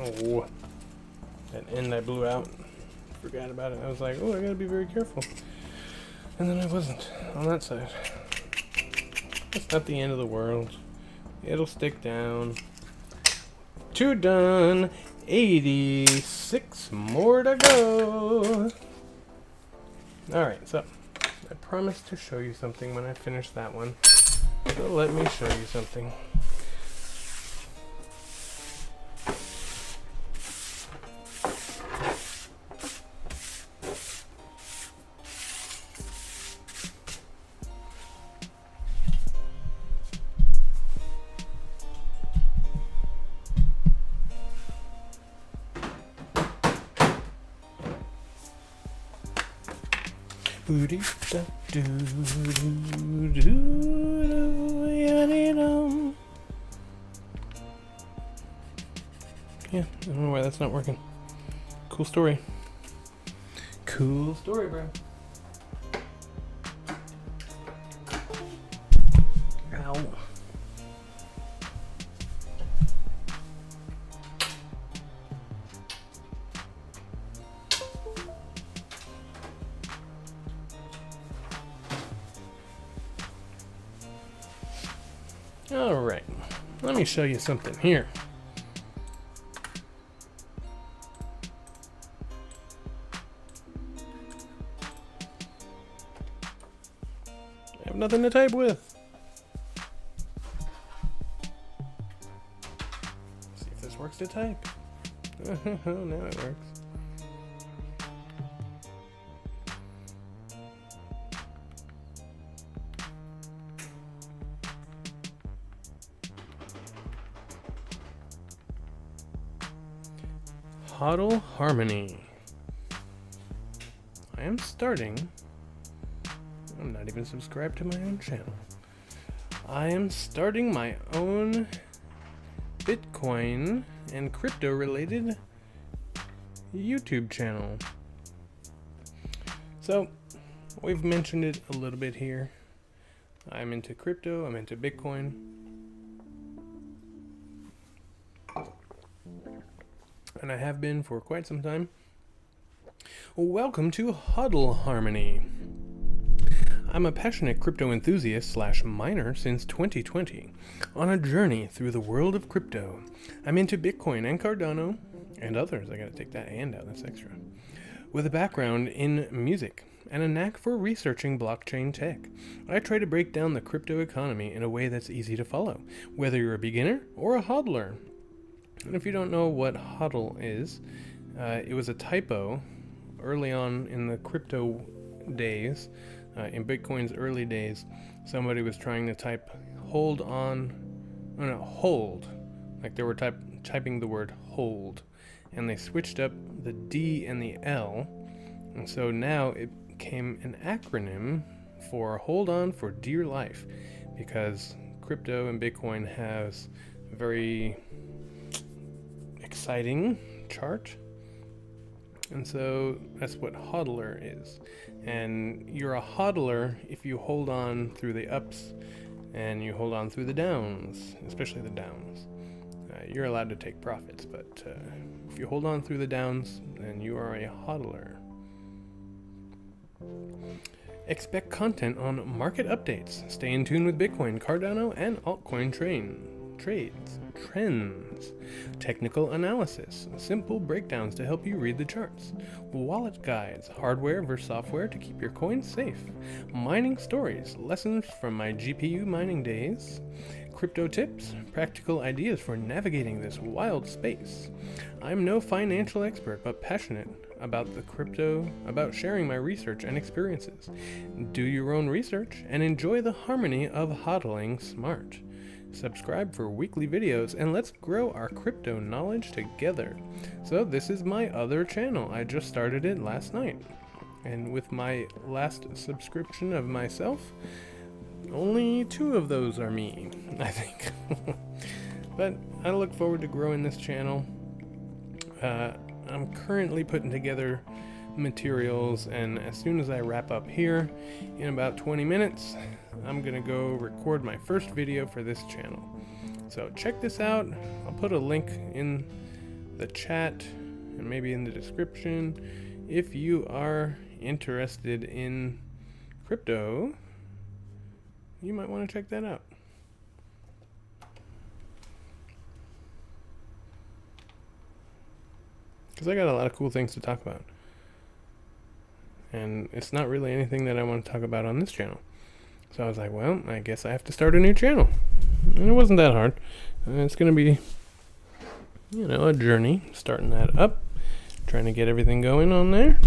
Oh, that end I blew out. Forgot about it. I was like, oh, I gotta be very careful. And then I wasn't on that side. It's not the end of the world. It'll stick down. 2 done. 86 more to go. Alright, so I promised to show you something when I finish that one. So let me show you something. Yeah, I don't know why that's not working. Cool story. Cool story, bro. Ow. All right, let me show you something here. I have nothing to type with. See if this works to type. Oh, now it works. HODL Harmony. I am starting. I'm not even subscribed to my own channel. I am starting my own Bitcoin and crypto related YouTube channel. So, we've mentioned it a little bit here. I'm into crypto, I'm into Bitcoin. And I have been for quite some time. Welcome to HODL Harmony. I'm a passionate crypto enthusiast / miner since 2020, on a journey through the world of crypto. I'm into Bitcoin and Cardano, and others. I gotta take that and out, that's extra. With a background in music and a knack for researching blockchain tech, I try to break down the crypto economy in a way that's easy to follow, whether you're a beginner or a hodler. And if you don't know what HODL is, it was a typo early on in the crypto days. In Bitcoin's early days, somebody was trying to type hold, like they were typing the word hold, and they switched up the D and the L, and so now it became an acronym for hold on for dear life, because crypto and Bitcoin has a very exciting chart. And so that's what hodler is. And you're a hodler if you hold on through the ups and you hold on through the downs, especially the downs. You're allowed to take profits, but if you hold on through the downs, then you are a hodler. Expect content on market updates. Stay in tune with Bitcoin, Cardano, and altcoin trends, technical analysis, simple breakdowns to help you read the charts, wallet guides, hardware versus software to keep your coins safe, mining stories, lessons from my GPU mining days, crypto tips, practical ideas for navigating this wild space. I'm no financial expert, but passionate about about sharing my research and experiences. Do your own research and enjoy the harmony of hodling smart. Subscribe for weekly videos and let's grow our crypto knowledge together. So this is my other channel. I just started it last night. And with my last subscription of myself, only 2 of those are me, I think. But I look forward to growing this channel. I'm currently putting together materials, and as soon as I wrap up here in about 20 minutes, I'm gonna go record my first video for this channel. So check this out. I'll put a link in the chat and maybe in the description if you are interested in crypto. You might want to check that out. Because I got a lot of cool things to talk about. And it's not really anything that I want to talk about on this channel. So I was like, well, I guess I have to start a new channel. And it wasn't that hard. It's going to be, a journey. Starting that up. Trying to get everything going on there.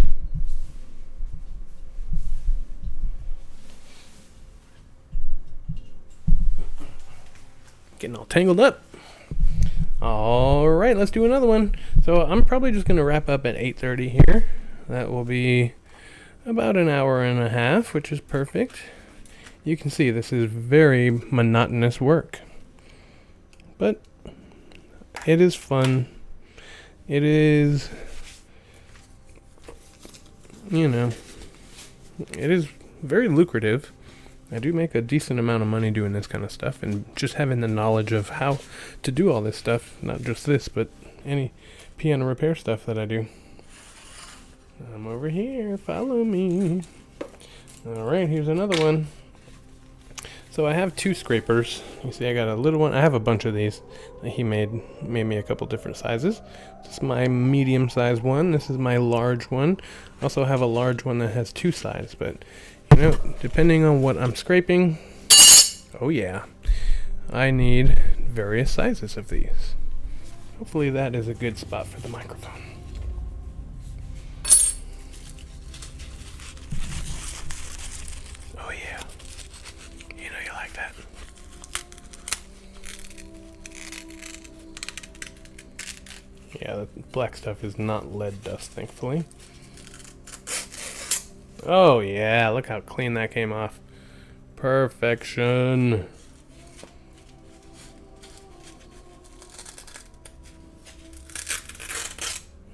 Getting all tangled up. All right, let's do another one. So I'm probably just going to wrap up at 8:30 here. That will be about an hour and a half, which is perfect. You can see this is very monotonous work, but it is fun. It is, it is very lucrative. I do make a decent amount of money doing this kind of stuff, and just having the knowledge of how to do all this stuff, not just this, but any piano repair stuff that I do. I'm over here, follow me. Alright, here's another one. So I have 2 scrapers. You see I got a little one. I have a bunch of these. He made me a couple different sizes. This is my medium sized one. This is my large one. I also have a large one that has 2 sides, but depending on what I'm scraping, oh yeah, I need various sizes of these. Hopefully that is a good spot for the microphone. Oh yeah, you like that. Yeah, the black stuff is not lead dust, thankfully. Oh yeah, look how clean that came off. Perfection.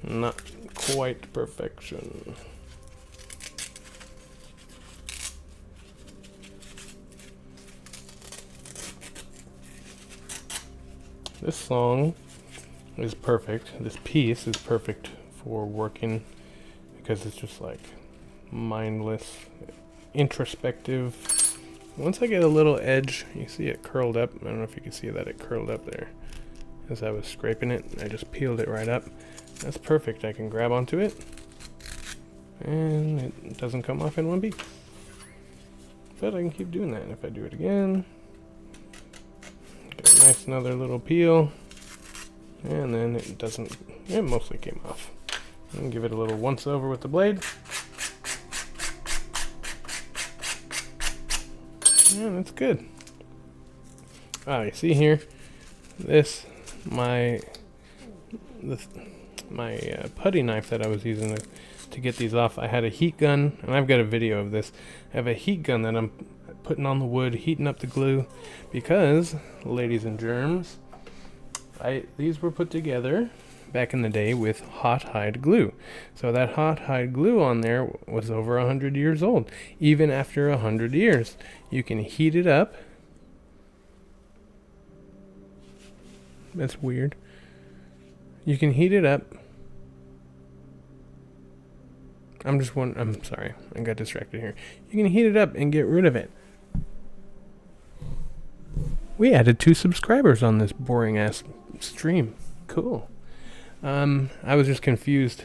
Not quite perfection. This song is perfect. This piece is perfect for working because it's just like mindless, introspective. Once I get a little edge, you see it curled up. I don't know if you can see that it curled up there as I was scraping it. I just peeled it right up. That's perfect. I can grab onto it and it doesn't come off in one piece. But I can keep doing that. And if I do it again, get a nice another little peel, and then it mostly came off. And give it a little once over with the blade. Yeah, that's good. You see here, my putty knife that I was using to get these off, I had a heat gun, and I've got a video of this. I have a heat gun that I'm putting on the wood, heating up the glue, because, ladies and germs, these were put together back in the day with hot hide glue. So that hot hide glue on there was over 100 years old. Even after 100 years, you can heat it up. That's weird. You can heat it up. I'm sorry, I got distracted here. You can heat it up and get rid of it. We added 2 subscribers on this boring ass stream. Cool. I was just confused.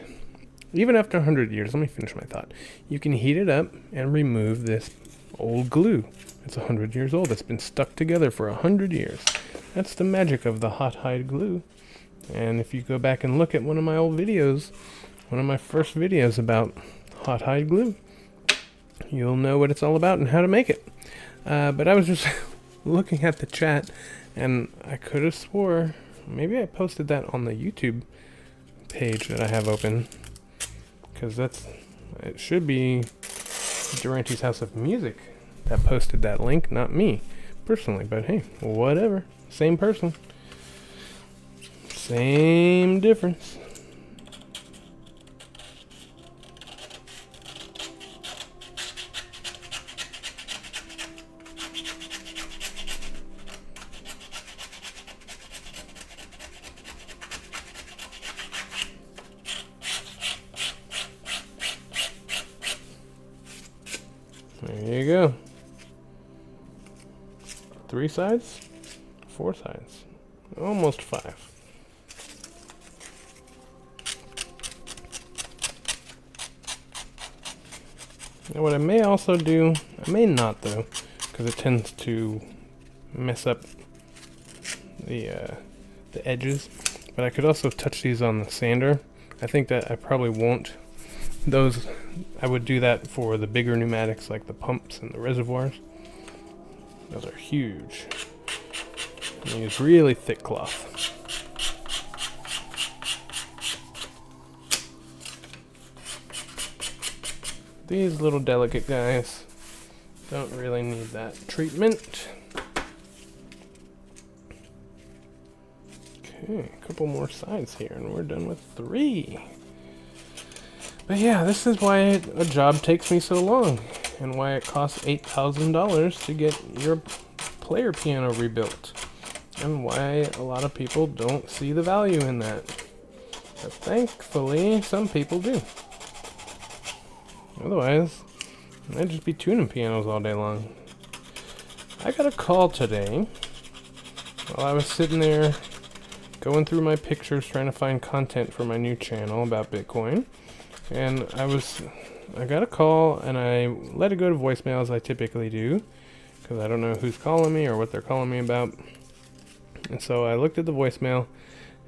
Even after 100 years, let me finish my thought. You can heat it up and remove this old glue. It's 100 years old. It's been stuck together for 100 years. That's the magic of the hot hide glue. And if you go back and look at one of my old videos, one of my first videos about hot hide glue, you'll know what it's all about and how to make it. But I was just looking at the chat, and I could have swore maybe I posted that on the YouTube page that I have open, because it should be Durante's House of Music that posted that link, not me personally. But hey, whatever, same person, same difference. There you go. 3 sides? 4 sides. Almost 5. Now what I may also do, I may not though, because it tends to mess up the edges, but I could also touch these on the sander. I think that I probably won't. I would do that for the bigger pneumatics like the pumps and the reservoirs. Those are huge. I use really thick cloth. These little delicate guys don't really need that treatment. Okay, a couple more sides here and we're done with 3. But yeah, this is why a job takes me so long and why it costs $8,000 to get your player piano rebuilt and why a lot of people don't see the value in that. But thankfully, some people do. Otherwise, I'd just be tuning pianos all day long. I got a call today while I was sitting there going through my pictures trying to find content for my new channel about Bitcoin. And I got a call and I let it go to voicemail as I typically do because I don't know who's calling me or what they're calling me about. And so I looked at the voicemail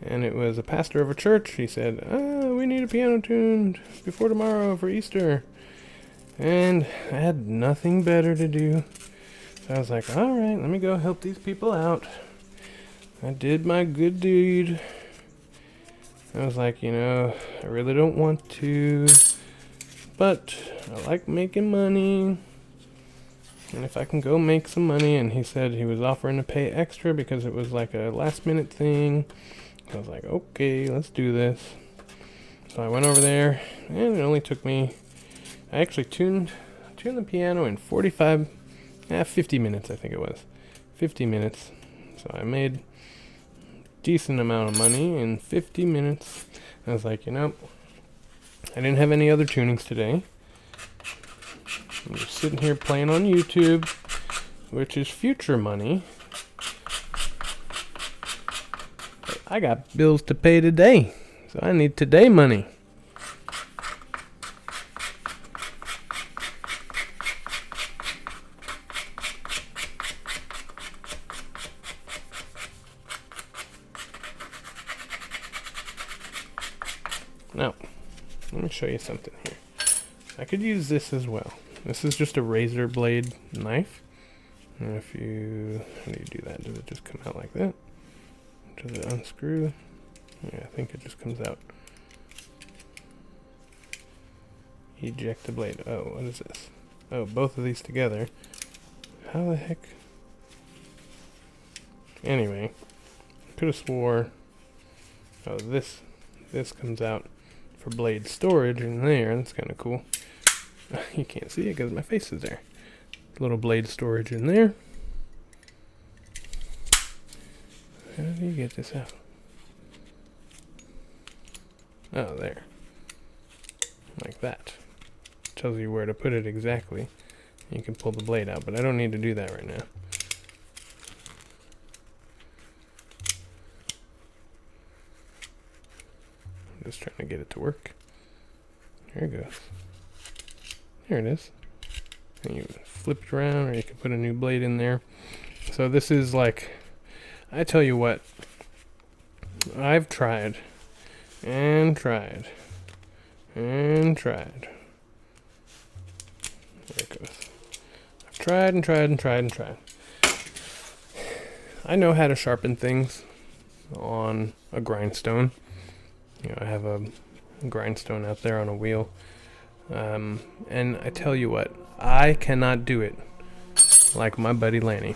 and it was a pastor of a church. He said, we need a piano tuned before tomorrow for Easter. And I had nothing better to do. So I was like, all right, let me go help these people out. I did my good deed. I was like, I really don't want to, but I like making money. And if I can go make some money, and he said he was offering to pay extra because it was like a last minute thing. I was like, okay, let's do this. So I went over there, and it only took me, I actually tuned the piano in 50 minutes, I think it was. 50 minutes. So I made decent amount of money in 50 minutes. I was like, I didn't have any other tunings today. I'm just sitting here playing on YouTube, which is future money. But I got bills to pay today, so I need today money. Now, let me show you something here. I could use this as well. This is just a razor blade knife. And how do you do that? Does it just come out like that? Does it unscrew? Yeah, I think it just comes out. Eject the blade. Oh, what is this? Oh, both of these together. How the heck? Anyway, could have swore. Oh, this comes out for blade storage in there. That's kind of cool. You can't see it because my face is there. Little blade storage in there. How do you get this out? Oh, there. Like that. Tells you where to put it exactly. You can pull the blade out, but I don't need to do that right now. Just trying to get it to work. There it goes. There it is. And you flip it around, or you can put a new blade in there. So this is like, I tell you what, I've tried and tried and tried. There it goes. I've tried and tried and tried and tried. I know how to sharpen things on a grindstone. I have a grindstone out there on a wheel. And I tell you what, I cannot do it like my buddy Lanny.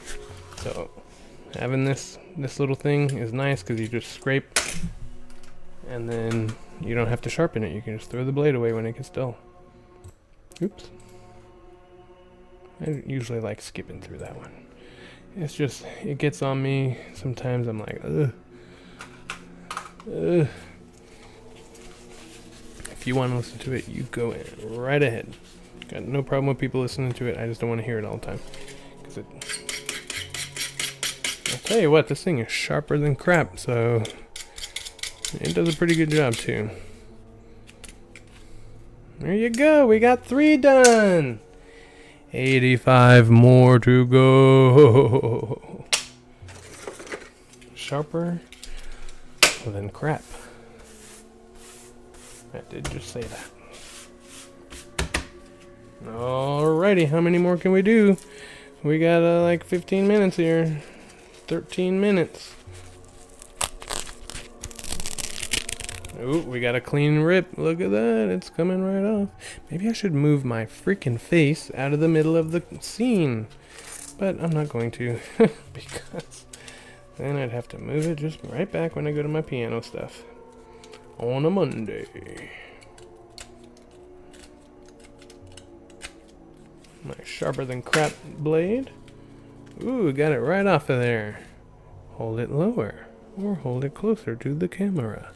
So having this little thing is nice because you just scrape and then you don't have to sharpen it. You can just throw the blade away when it gets dull. Oops. I usually like skipping through that one. It's just, it gets on me. Sometimes I'm like, ugh. If you want to listen to it, you go right ahead. Got no problem with people listening to it. I just don't want to hear it all the time. I'll tell you what, this thing is sharper than crap, so it does a pretty good job too. There you go. We got 3 done. 85 more to go. Sharper than crap. I did just say that. Alrighty, how many more can we do? We got like 15 minutes here. 13 minutes. Ooh, we got a clean rip. Look at that. It's coming right off. Maybe I should move my freaking face out of the middle of the scene. But I'm not going to. Because then I'd have to move it just right back when I go to my piano stuff. On a Monday. My sharper than crap blade. Ooh, got it right off of there. Hold it lower. Or hold it closer to the camera.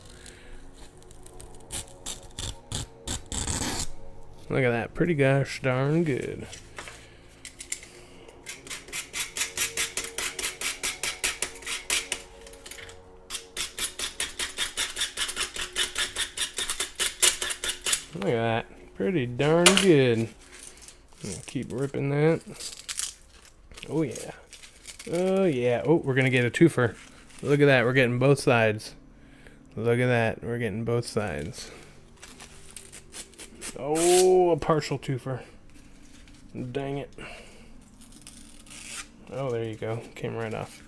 Look at that. Pretty gosh darn good. Look at that. Pretty darn good. Keep ripping that. Oh yeah. Oh yeah. Oh, we're gonna get a twofer. Look at that. We're getting both sides. Look at that. We're getting both sides. Oh, a partial twofer. Dang it. Oh, there you go. Came right off.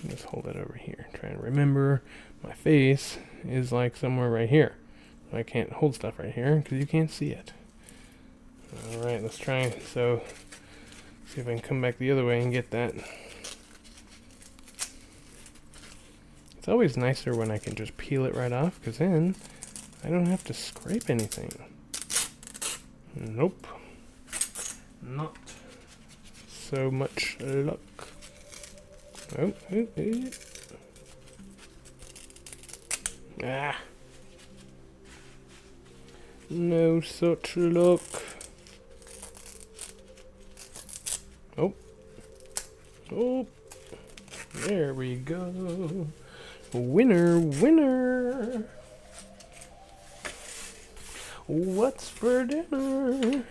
Just hold it over here. Try and remember my face is like somewhere right here. I can't hold stuff right here because you can't see it. Alright, let's try. So, see if I can come back the other way and get that. It's always nicer when I can just peel it right off because then I don't have to scrape anything. Nope. Not so much luck. Oh, oh, oh. Ah. No such luck. Oh. Oh. There we go. Winner, winner. What's for dinner?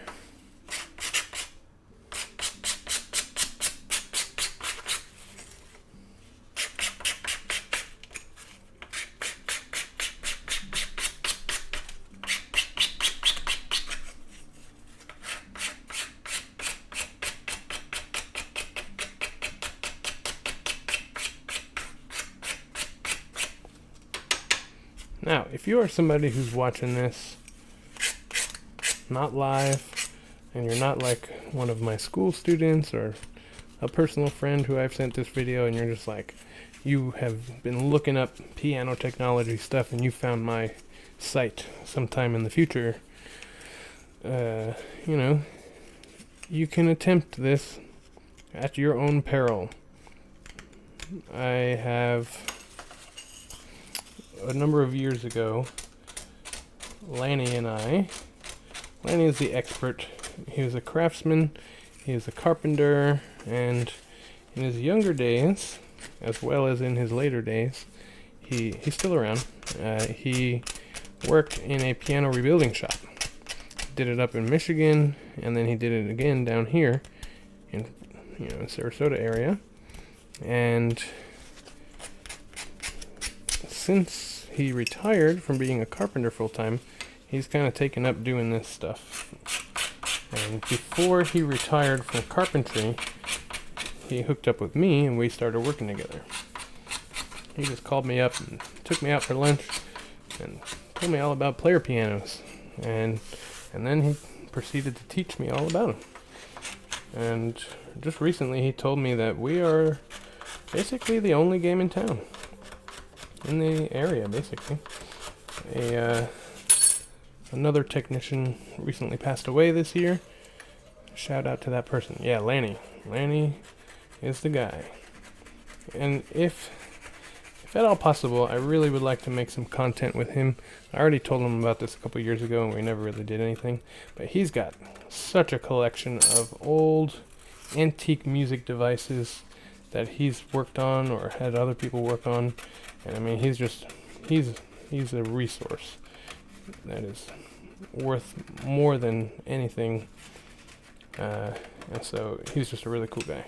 Now, if you are somebody who's watching this not live, and you're not like one of my school students or a personal friend who I've sent this video, and you're just like, you have been looking up piano technology stuff and you found my site sometime in the future, you know, you can attempt this at your own peril. I have, a number of years ago, Lanny is the expert. He was a craftsman, he is a carpenter, and in his younger days, as well as in his later days, he's still around. He worked in a piano rebuilding shop. Did it up in Michigan, and then he did it again down here in, Sarasota area. And since he retired from being a carpenter full-time, he's kind of taken up doing this stuff. And before he retired from carpentry, he hooked up with me and we started working together. He just called me up and took me out for lunch and told me all about player pianos. And then he proceeded to teach me all about them. And just recently he told me that we are basically the only game in town. In the area, basically. Another technician recently passed away this year. Shout out to that person. Yeah, Lanny. Lanny is the guy. And if at all possible, I really would like to make some content with him. I already told him about this a couple years ago and we never really did anything. But he's got such a collection of old antique music devices that he's worked on or had other people work on. And I mean, he's a resource that is worth more than anything. And so he's just a really cool guy.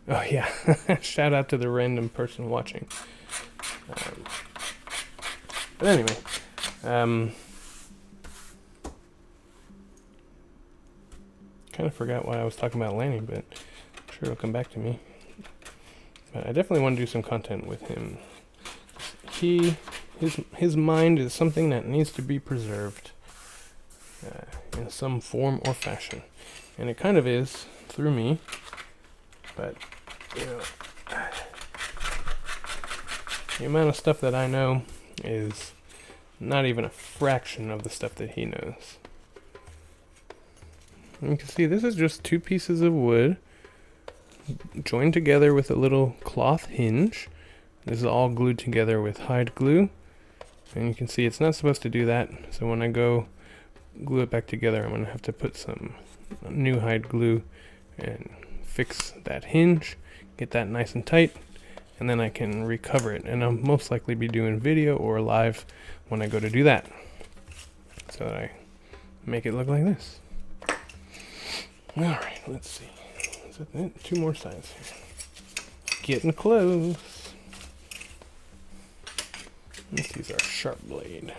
Oh yeah, shout out to the random person watching. But anyway, kind of forgot why I was talking about Lanny, but I'm sure it'll come back to me. But I definitely want to do some content with him. his mind is something that needs to be preserved in some form or fashion, and it kind of is through me. But the amount of stuff that I know is not even a fraction of the stuff that he knows. And you can see this is just 2 pieces of wood joined together with a little cloth hinge. This is all glued together with hide glue. And you can see it's not supposed to do that. So when I go glue it back together, I'm going to have to put some new hide glue and fix that hinge, get that nice and tight, and then I can recover it. And I'll most likely be doing video or live when I go to do that. So that I make it look like this. Alright, let's see. Is that it? 2 more sides here. Getting close. Let's use our sharp blade.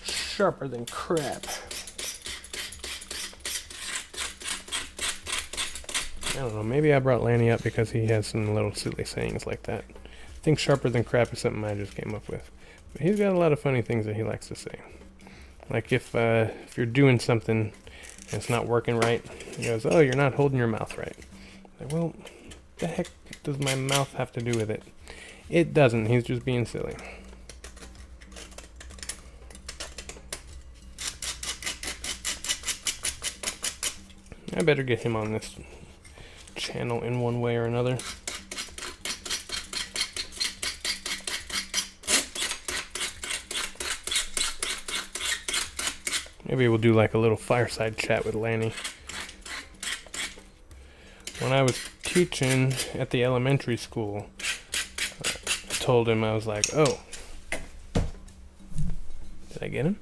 Sharper than crap. I don't know, maybe I brought Lanny up because he has some little silly sayings like that. I think sharper than crap is something I just came up with. But he's got a lot of funny things that he likes to say. Like if you're doing something and it's not working right, he goes, "Oh, you're not holding your mouth right." Like, well, the heck does my mouth have to do with it? It doesn't, he's just being silly. I better get him on this channel in one way or another. Maybe we'll do like a little fireside chat with Lanny. When I was teaching at the elementary school, I told him, I was like, "Oh, did I get him?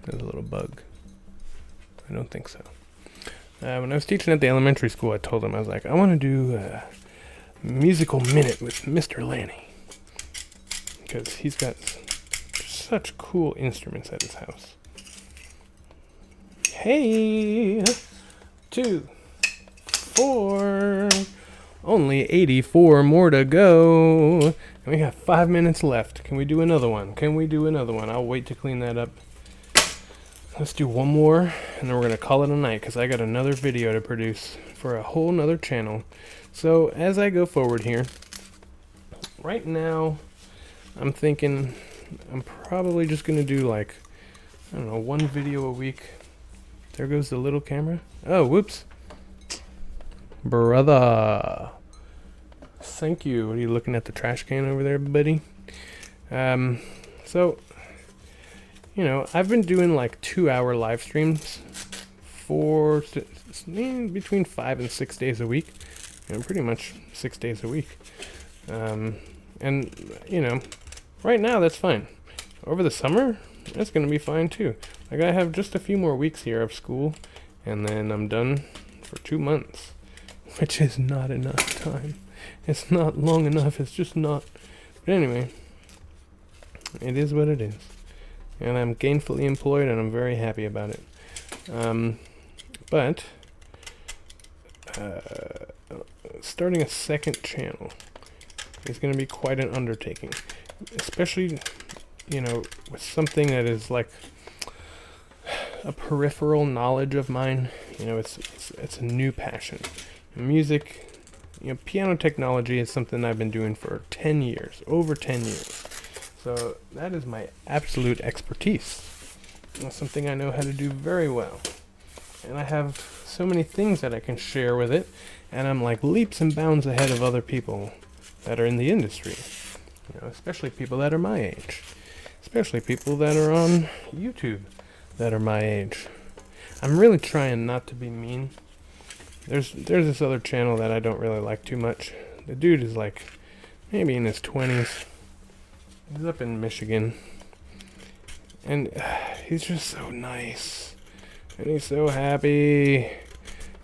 There's a little bug. I don't think so." When I was teaching at the elementary school, I told him, I was like, "I want to do a musical minute with Mr. Lanny." Because he's got such cool instruments at his house. Hey! 2, 4, only 84 more to go. And we got 5 minutes left. Can we do another one? Can we do another one? I'll wait to clean that up. Let's do one more, and then we're going to call it a night, because I got another video to produce for a whole nother channel. So, as I go forward here, right now, I'm thinking I'm probably just going to do like, I don't know, 1 video a week. There goes the little camera. Oh, whoops. Brother. Thank you. What are you looking at the trash can over there, buddy? So, you know, I've been doing like 2-hour live streams for between 5 and 6 days a week. You know, pretty much 6 days a week. And, you know, right now that's fine. Over the summer, that's going to be fine too. Like, I have just a few more weeks here of school, and then I'm done for 2 months, which is not enough time. It's not long enough, it's just not. But anyway, it is what it is. And I'm gainfully employed, and I'm very happy about it. But starting a second channel is going to be quite an undertaking, especially, you know, with something that is like a peripheral knowledge of mine. You know, it's a new passion. Music, you know, piano technology is something I've been doing for 10 years, over 10 years. So that is my absolute expertise. That's something I know how to do very well. And I have so many things that I can share with it, and I'm like leaps and bounds ahead of other people that are in the industry. You know, especially people that are my age. Especially people that are on YouTube that are my age. I'm really trying not to be mean. There's this other channel that I don't really like too much. The dude is like maybe in his 20s. He's up in Michigan. And he's just so nice. And he's so happy.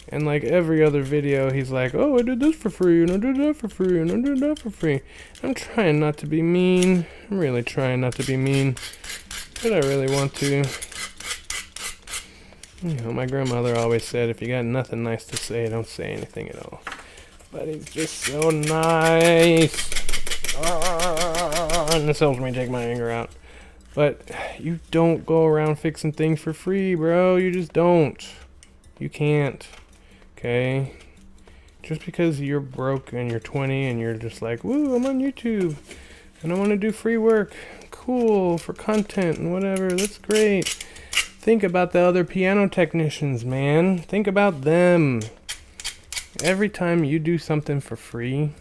And like every other video, he's like, "Oh, I did this for free, and I did that for free, and I did that for free." I'm trying not to be mean. I'm really trying not to be mean. But I really want to. You know, my grandmother always said, if you got nothing nice to say, don't say anything at all. But he's just so nice. and this helps me take my anger out. But you don't go around fixing things for free, bro. You just don't. You can't. Okay? Just because you're broke and you're 20 and you're just like, woo, I'm on YouTube and I want to do free work. Cool, for content and whatever. That's great. Think about the other piano technicians, man. Think about them. Every time you do something for free,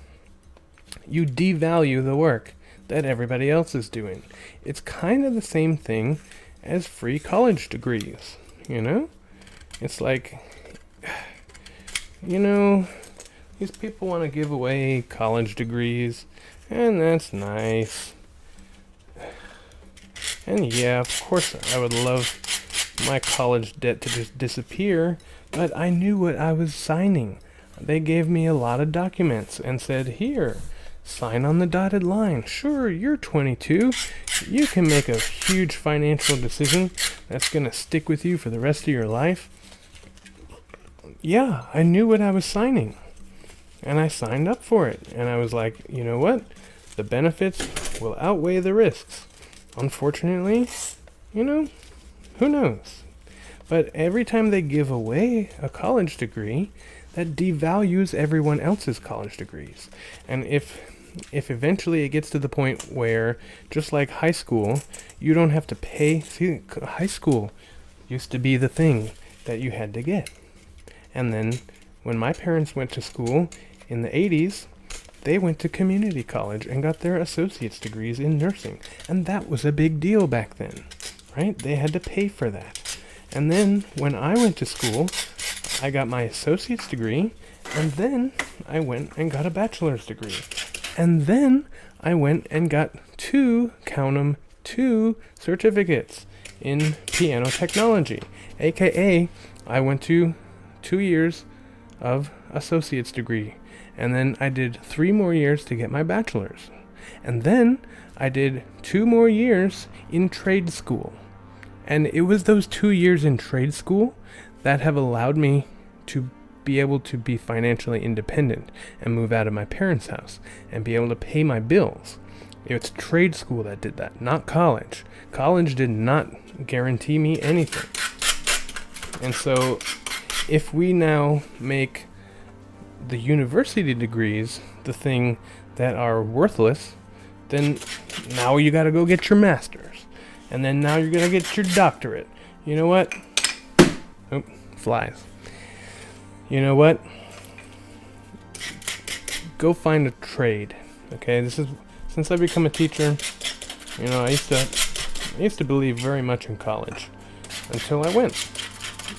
you devalue the work that everybody else is doing. It's kind of the same thing as free college degrees, you know? It's like, you know, these people want to give away college degrees, and that's nice. And yeah, of course I would love my college debt to just disappear, but I knew what I was signing. They gave me a lot of documents and said, here, sign on the dotted line. Sure, you're 22. You can make a huge financial decision that's going to stick with you for the rest of your life. Yeah, I knew what I was signing. And I signed up for it. And I was like, you know what? The benefits will outweigh the risks. Unfortunately, you know, who knows? But every time they give away a college degree, that devalues everyone else's college degrees. And if eventually it gets to the point where, just like high school, you don't have to pay. See, high school used to be the thing that you had to get. And then when my parents went to school in the 80s, they went to community college and got their associate's degrees in nursing. And that was a big deal back then, right? They had to pay for that. And then when I went to school, I got my associate's degree, and then I went and got a bachelor's degree. And then I went and got two certificates in piano technology. AKA, I went to 2 years of associate's degree. And then I did 3 more years to get my bachelor's. And then I did 2 more years in trade school. And it was those 2 years in trade school that have allowed me to be able to be financially independent and move out of my parents' house and be able to pay my bills. It's trade school that did that, not college. College did not guarantee me anything. And so if we now make the university degrees the thing that are worthless, then now you gotta go get your master's. And then now you're gonna get your doctorate. You know what? Oh, flies. You know what? Go find a trade. Okay, this is, since I've become a teacher, you know, I used to believe very much in college until I went.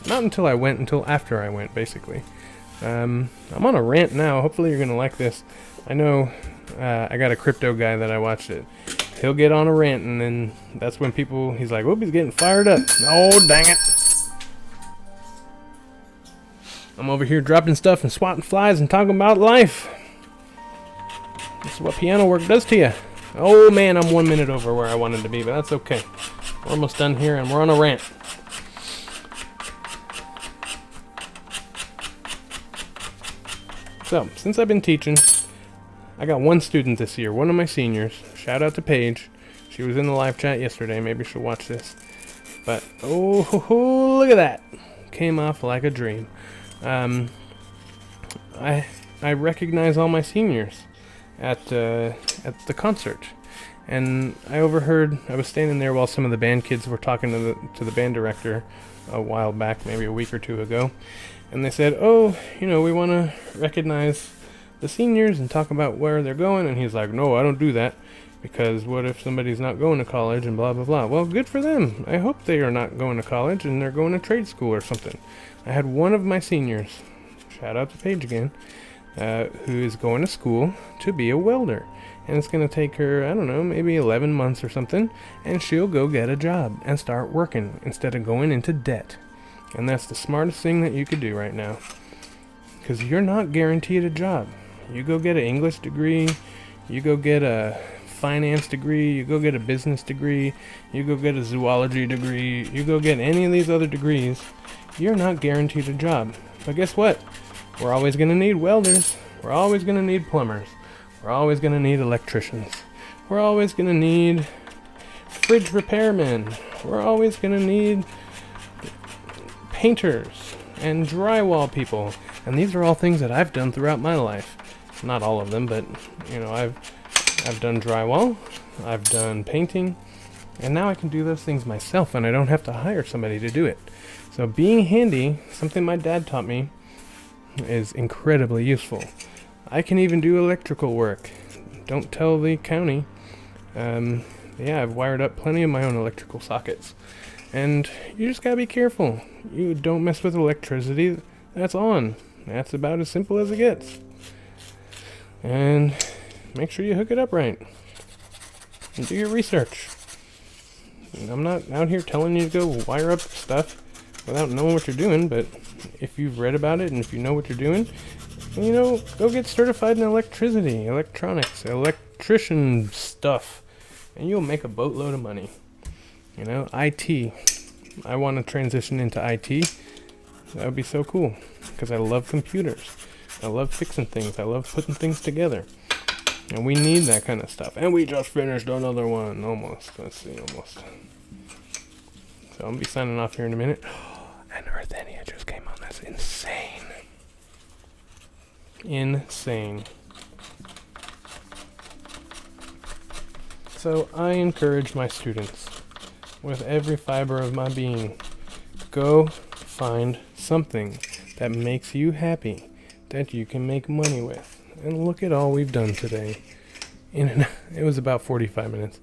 Not until I went, until after I went, basically. I'm on a rant now. Hopefully you're gonna like this. I know I got a crypto guy that I watched it. He'll get on a rant, and then that's when he's like, whoop, he's getting fired up. Oh, dang it. I'm over here dropping stuff and swatting flies and talking about life. This is what piano work does to you. Oh man, I'm 1 minute over where I wanted to be, but that's okay. We're almost done here, and we're on a rant. So, since I've been teaching, I got one student this year, one of my seniors. Shout out to Paige. She was in the live chat yesterday. Maybe she'll watch this. But, oh, look at that. Came off like a dream. I recognize all my seniors at the concert. And I overheard, I was standing there while some of the band kids were talking to the band director a while back, maybe a week or two ago. And they said, oh, you know, we want to recognize the seniors and talk about where they're going. And he's like, no, I don't do that, because what if somebody's not going to college and blah, blah, blah. Well, good for them. I hope they are not going to college and they're going to trade school or something. I had one of my seniors, shout out to Paige again, who is going to school to be a welder. And it's going to take her, I don't know, maybe 11 months or something, and she'll go get a job and start working instead of going into debt. And that's the smartest thing that you could do right now, because you're not guaranteed a job. You go get an English degree, you go get a finance degree, you go get a business degree, you go get a zoology degree, you go get any of these other degrees, you're not guaranteed a job. But guess what? We're always going to need welders. We're always going to need plumbers. We're always going to need electricians. We're always going to need fridge repairmen. We're always going to need painters and drywall people. And these are all things that I've done throughout my life. Not all of them, but I've done drywall, I've done painting, and now I can do those things myself and I don't have to hire somebody to do it. So being handy, something my dad taught me, is incredibly useful. I can even do electrical work. Don't tell the county. I've wired up plenty of my own electrical sockets. And you just gotta be careful. You don't mess with electricity that's on. That's about as simple as it gets. And make sure you hook it up right. And do your research. I'm not out here telling you to go wire up stuff without knowing what you're doing, but if you've read about it and if you know what you're doing, go get certified in electricity, electronics, electrician stuff, and you'll make a boatload of money. IT. I want to transition into IT. That would be so cool, because I love computers. I love fixing things. I love putting things together. And we need that kind of stuff. And we just finished another one. Almost. Let's see, almost. So I'm going to be signing off here in a minute. And Earthenia just came on. That's insane. Insane. So I encourage my students, with every fiber of my being, go find something that makes you happy, that you can make money with. And look at all we've done today. It was about 45 minutes.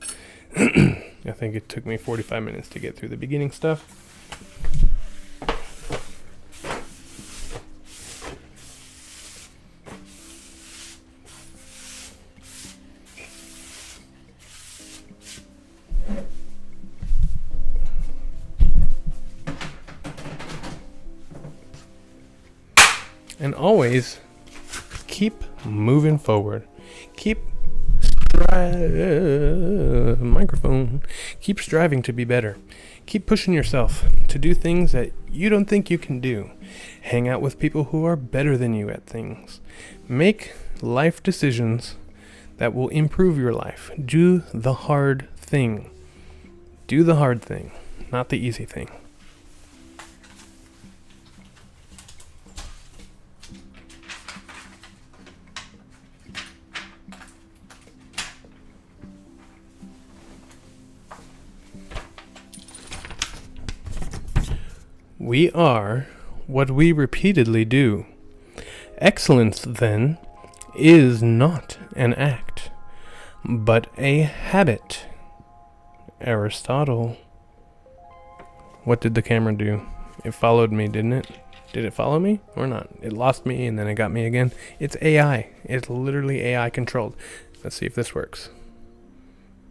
I think it took me 45 minutes to get through the beginning stuff. And always keep moving forward. Keep microphone. Keep striving to be better. Keep pushing yourself to do things that you don't think you can do. Hang out with people who are better than you at things. Make life decisions that will improve your life. Do the hard thing. Do the hard thing, not the easy thing. We are what we repeatedly do. Excellence, then, is not an act, but a habit. Aristotle. What did the camera do? It followed me, didn't it? Did it follow me or not? It lost me and then it got me again. It's AI. It's literally AI controlled. Let's see if this works.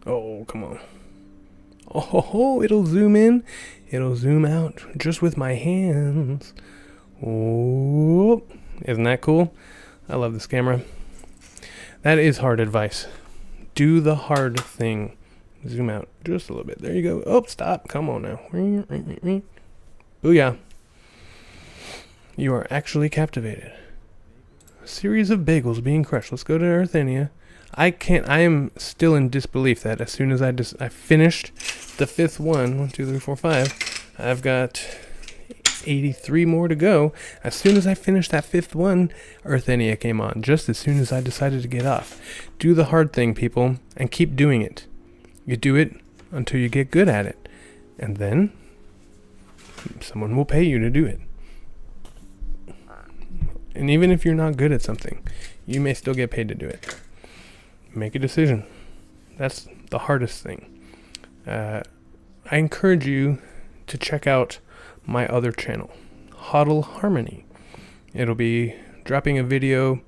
Oh, come on. Oh, it'll zoom in. It'll zoom out just with my hands. Oh, isn't that cool? I love this camera. That is hard advice. Do the hard thing. Zoom out just a little bit. There you go. Oh, stop. Come on now. Booyah. You are actually captivated. A series of bagels being crushed. Let's go to Earthenia. I am still in disbelief that as soon as I finished the fifth one, 1, 2, 3, 4, 5, I've got 83 more to go. As soon as I finished that fifth one, Earthenia came on, just as soon as I decided to get off. Do the hard thing, people, and keep doing it. You do it until you get good at it. And then someone will pay you to do it. And even if you're not good at something, you may still get paid to do it. Make a decision. That's the hardest thing. I encourage you to check out my other channel, Huddle Harmony. It'll be dropping a video.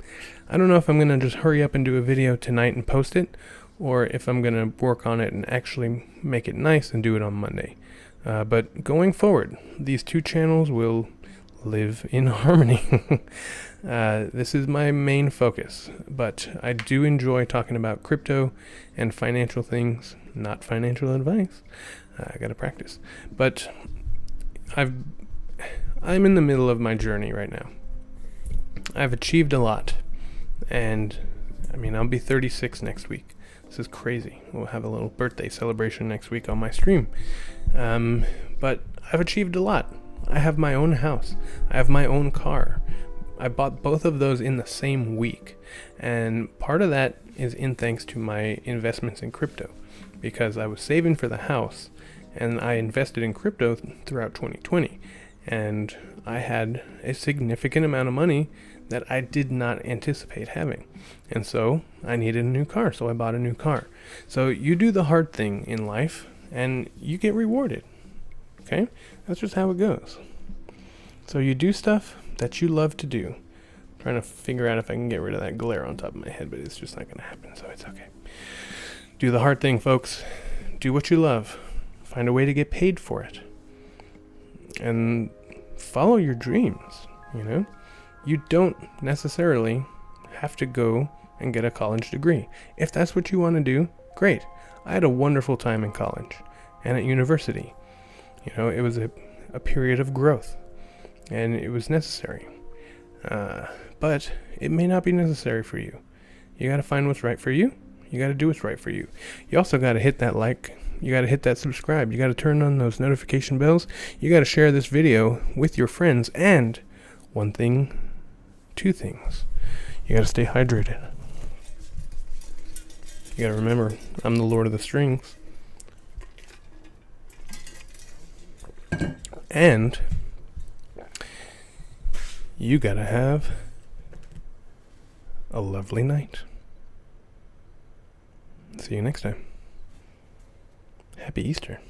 I don't know if I'm going to just hurry up and do a video tonight and post it, or if I'm going to work on it and actually make it nice and do it on Monday. But going forward, these two channels will live in harmony. This is my main focus, but I do enjoy talking about crypto and financial things, not financial advice. I gotta practice. But I'm in the middle of my journey right now. I've achieved a lot, and I'll be 36 next week. This is crazy. We'll have a little birthday celebration next week on my stream. But I've achieved a lot. I have my own house. I have my own car. I bought both of those in the same week. And part of that is in thanks to my investments in crypto, because I was saving for the house and I invested in crypto throughout 2020. And I had a significant amount of money that I did not anticipate having. And so I needed a new car, so I bought a new car. So you do the hard thing in life and you get rewarded. Okay? That's just how it goes. So you do stuff that you love to do. I'm trying to figure out if I can get rid of that glare on top of my head, but it's just not going to happen, so it's okay. Do the hard thing, folks. Do what you love. Find a way to get paid for it. And follow your dreams, you know? You don't necessarily have to go and get a college degree. If that's what you want to do, great. I had a wonderful time in college and at university. You know, it was a period of growth, and it was necessary. But it may not be necessary for you. You got to find what's right for you. You got to do what's right for you. You also got to hit that like. You got to hit that subscribe. You got to turn on those notification bells. You got to share this video with your friends. And two things. You got to stay hydrated. You got to remember, I'm the Lord of the Strings. And you got to have a lovely night. See you next time. Happy Easter.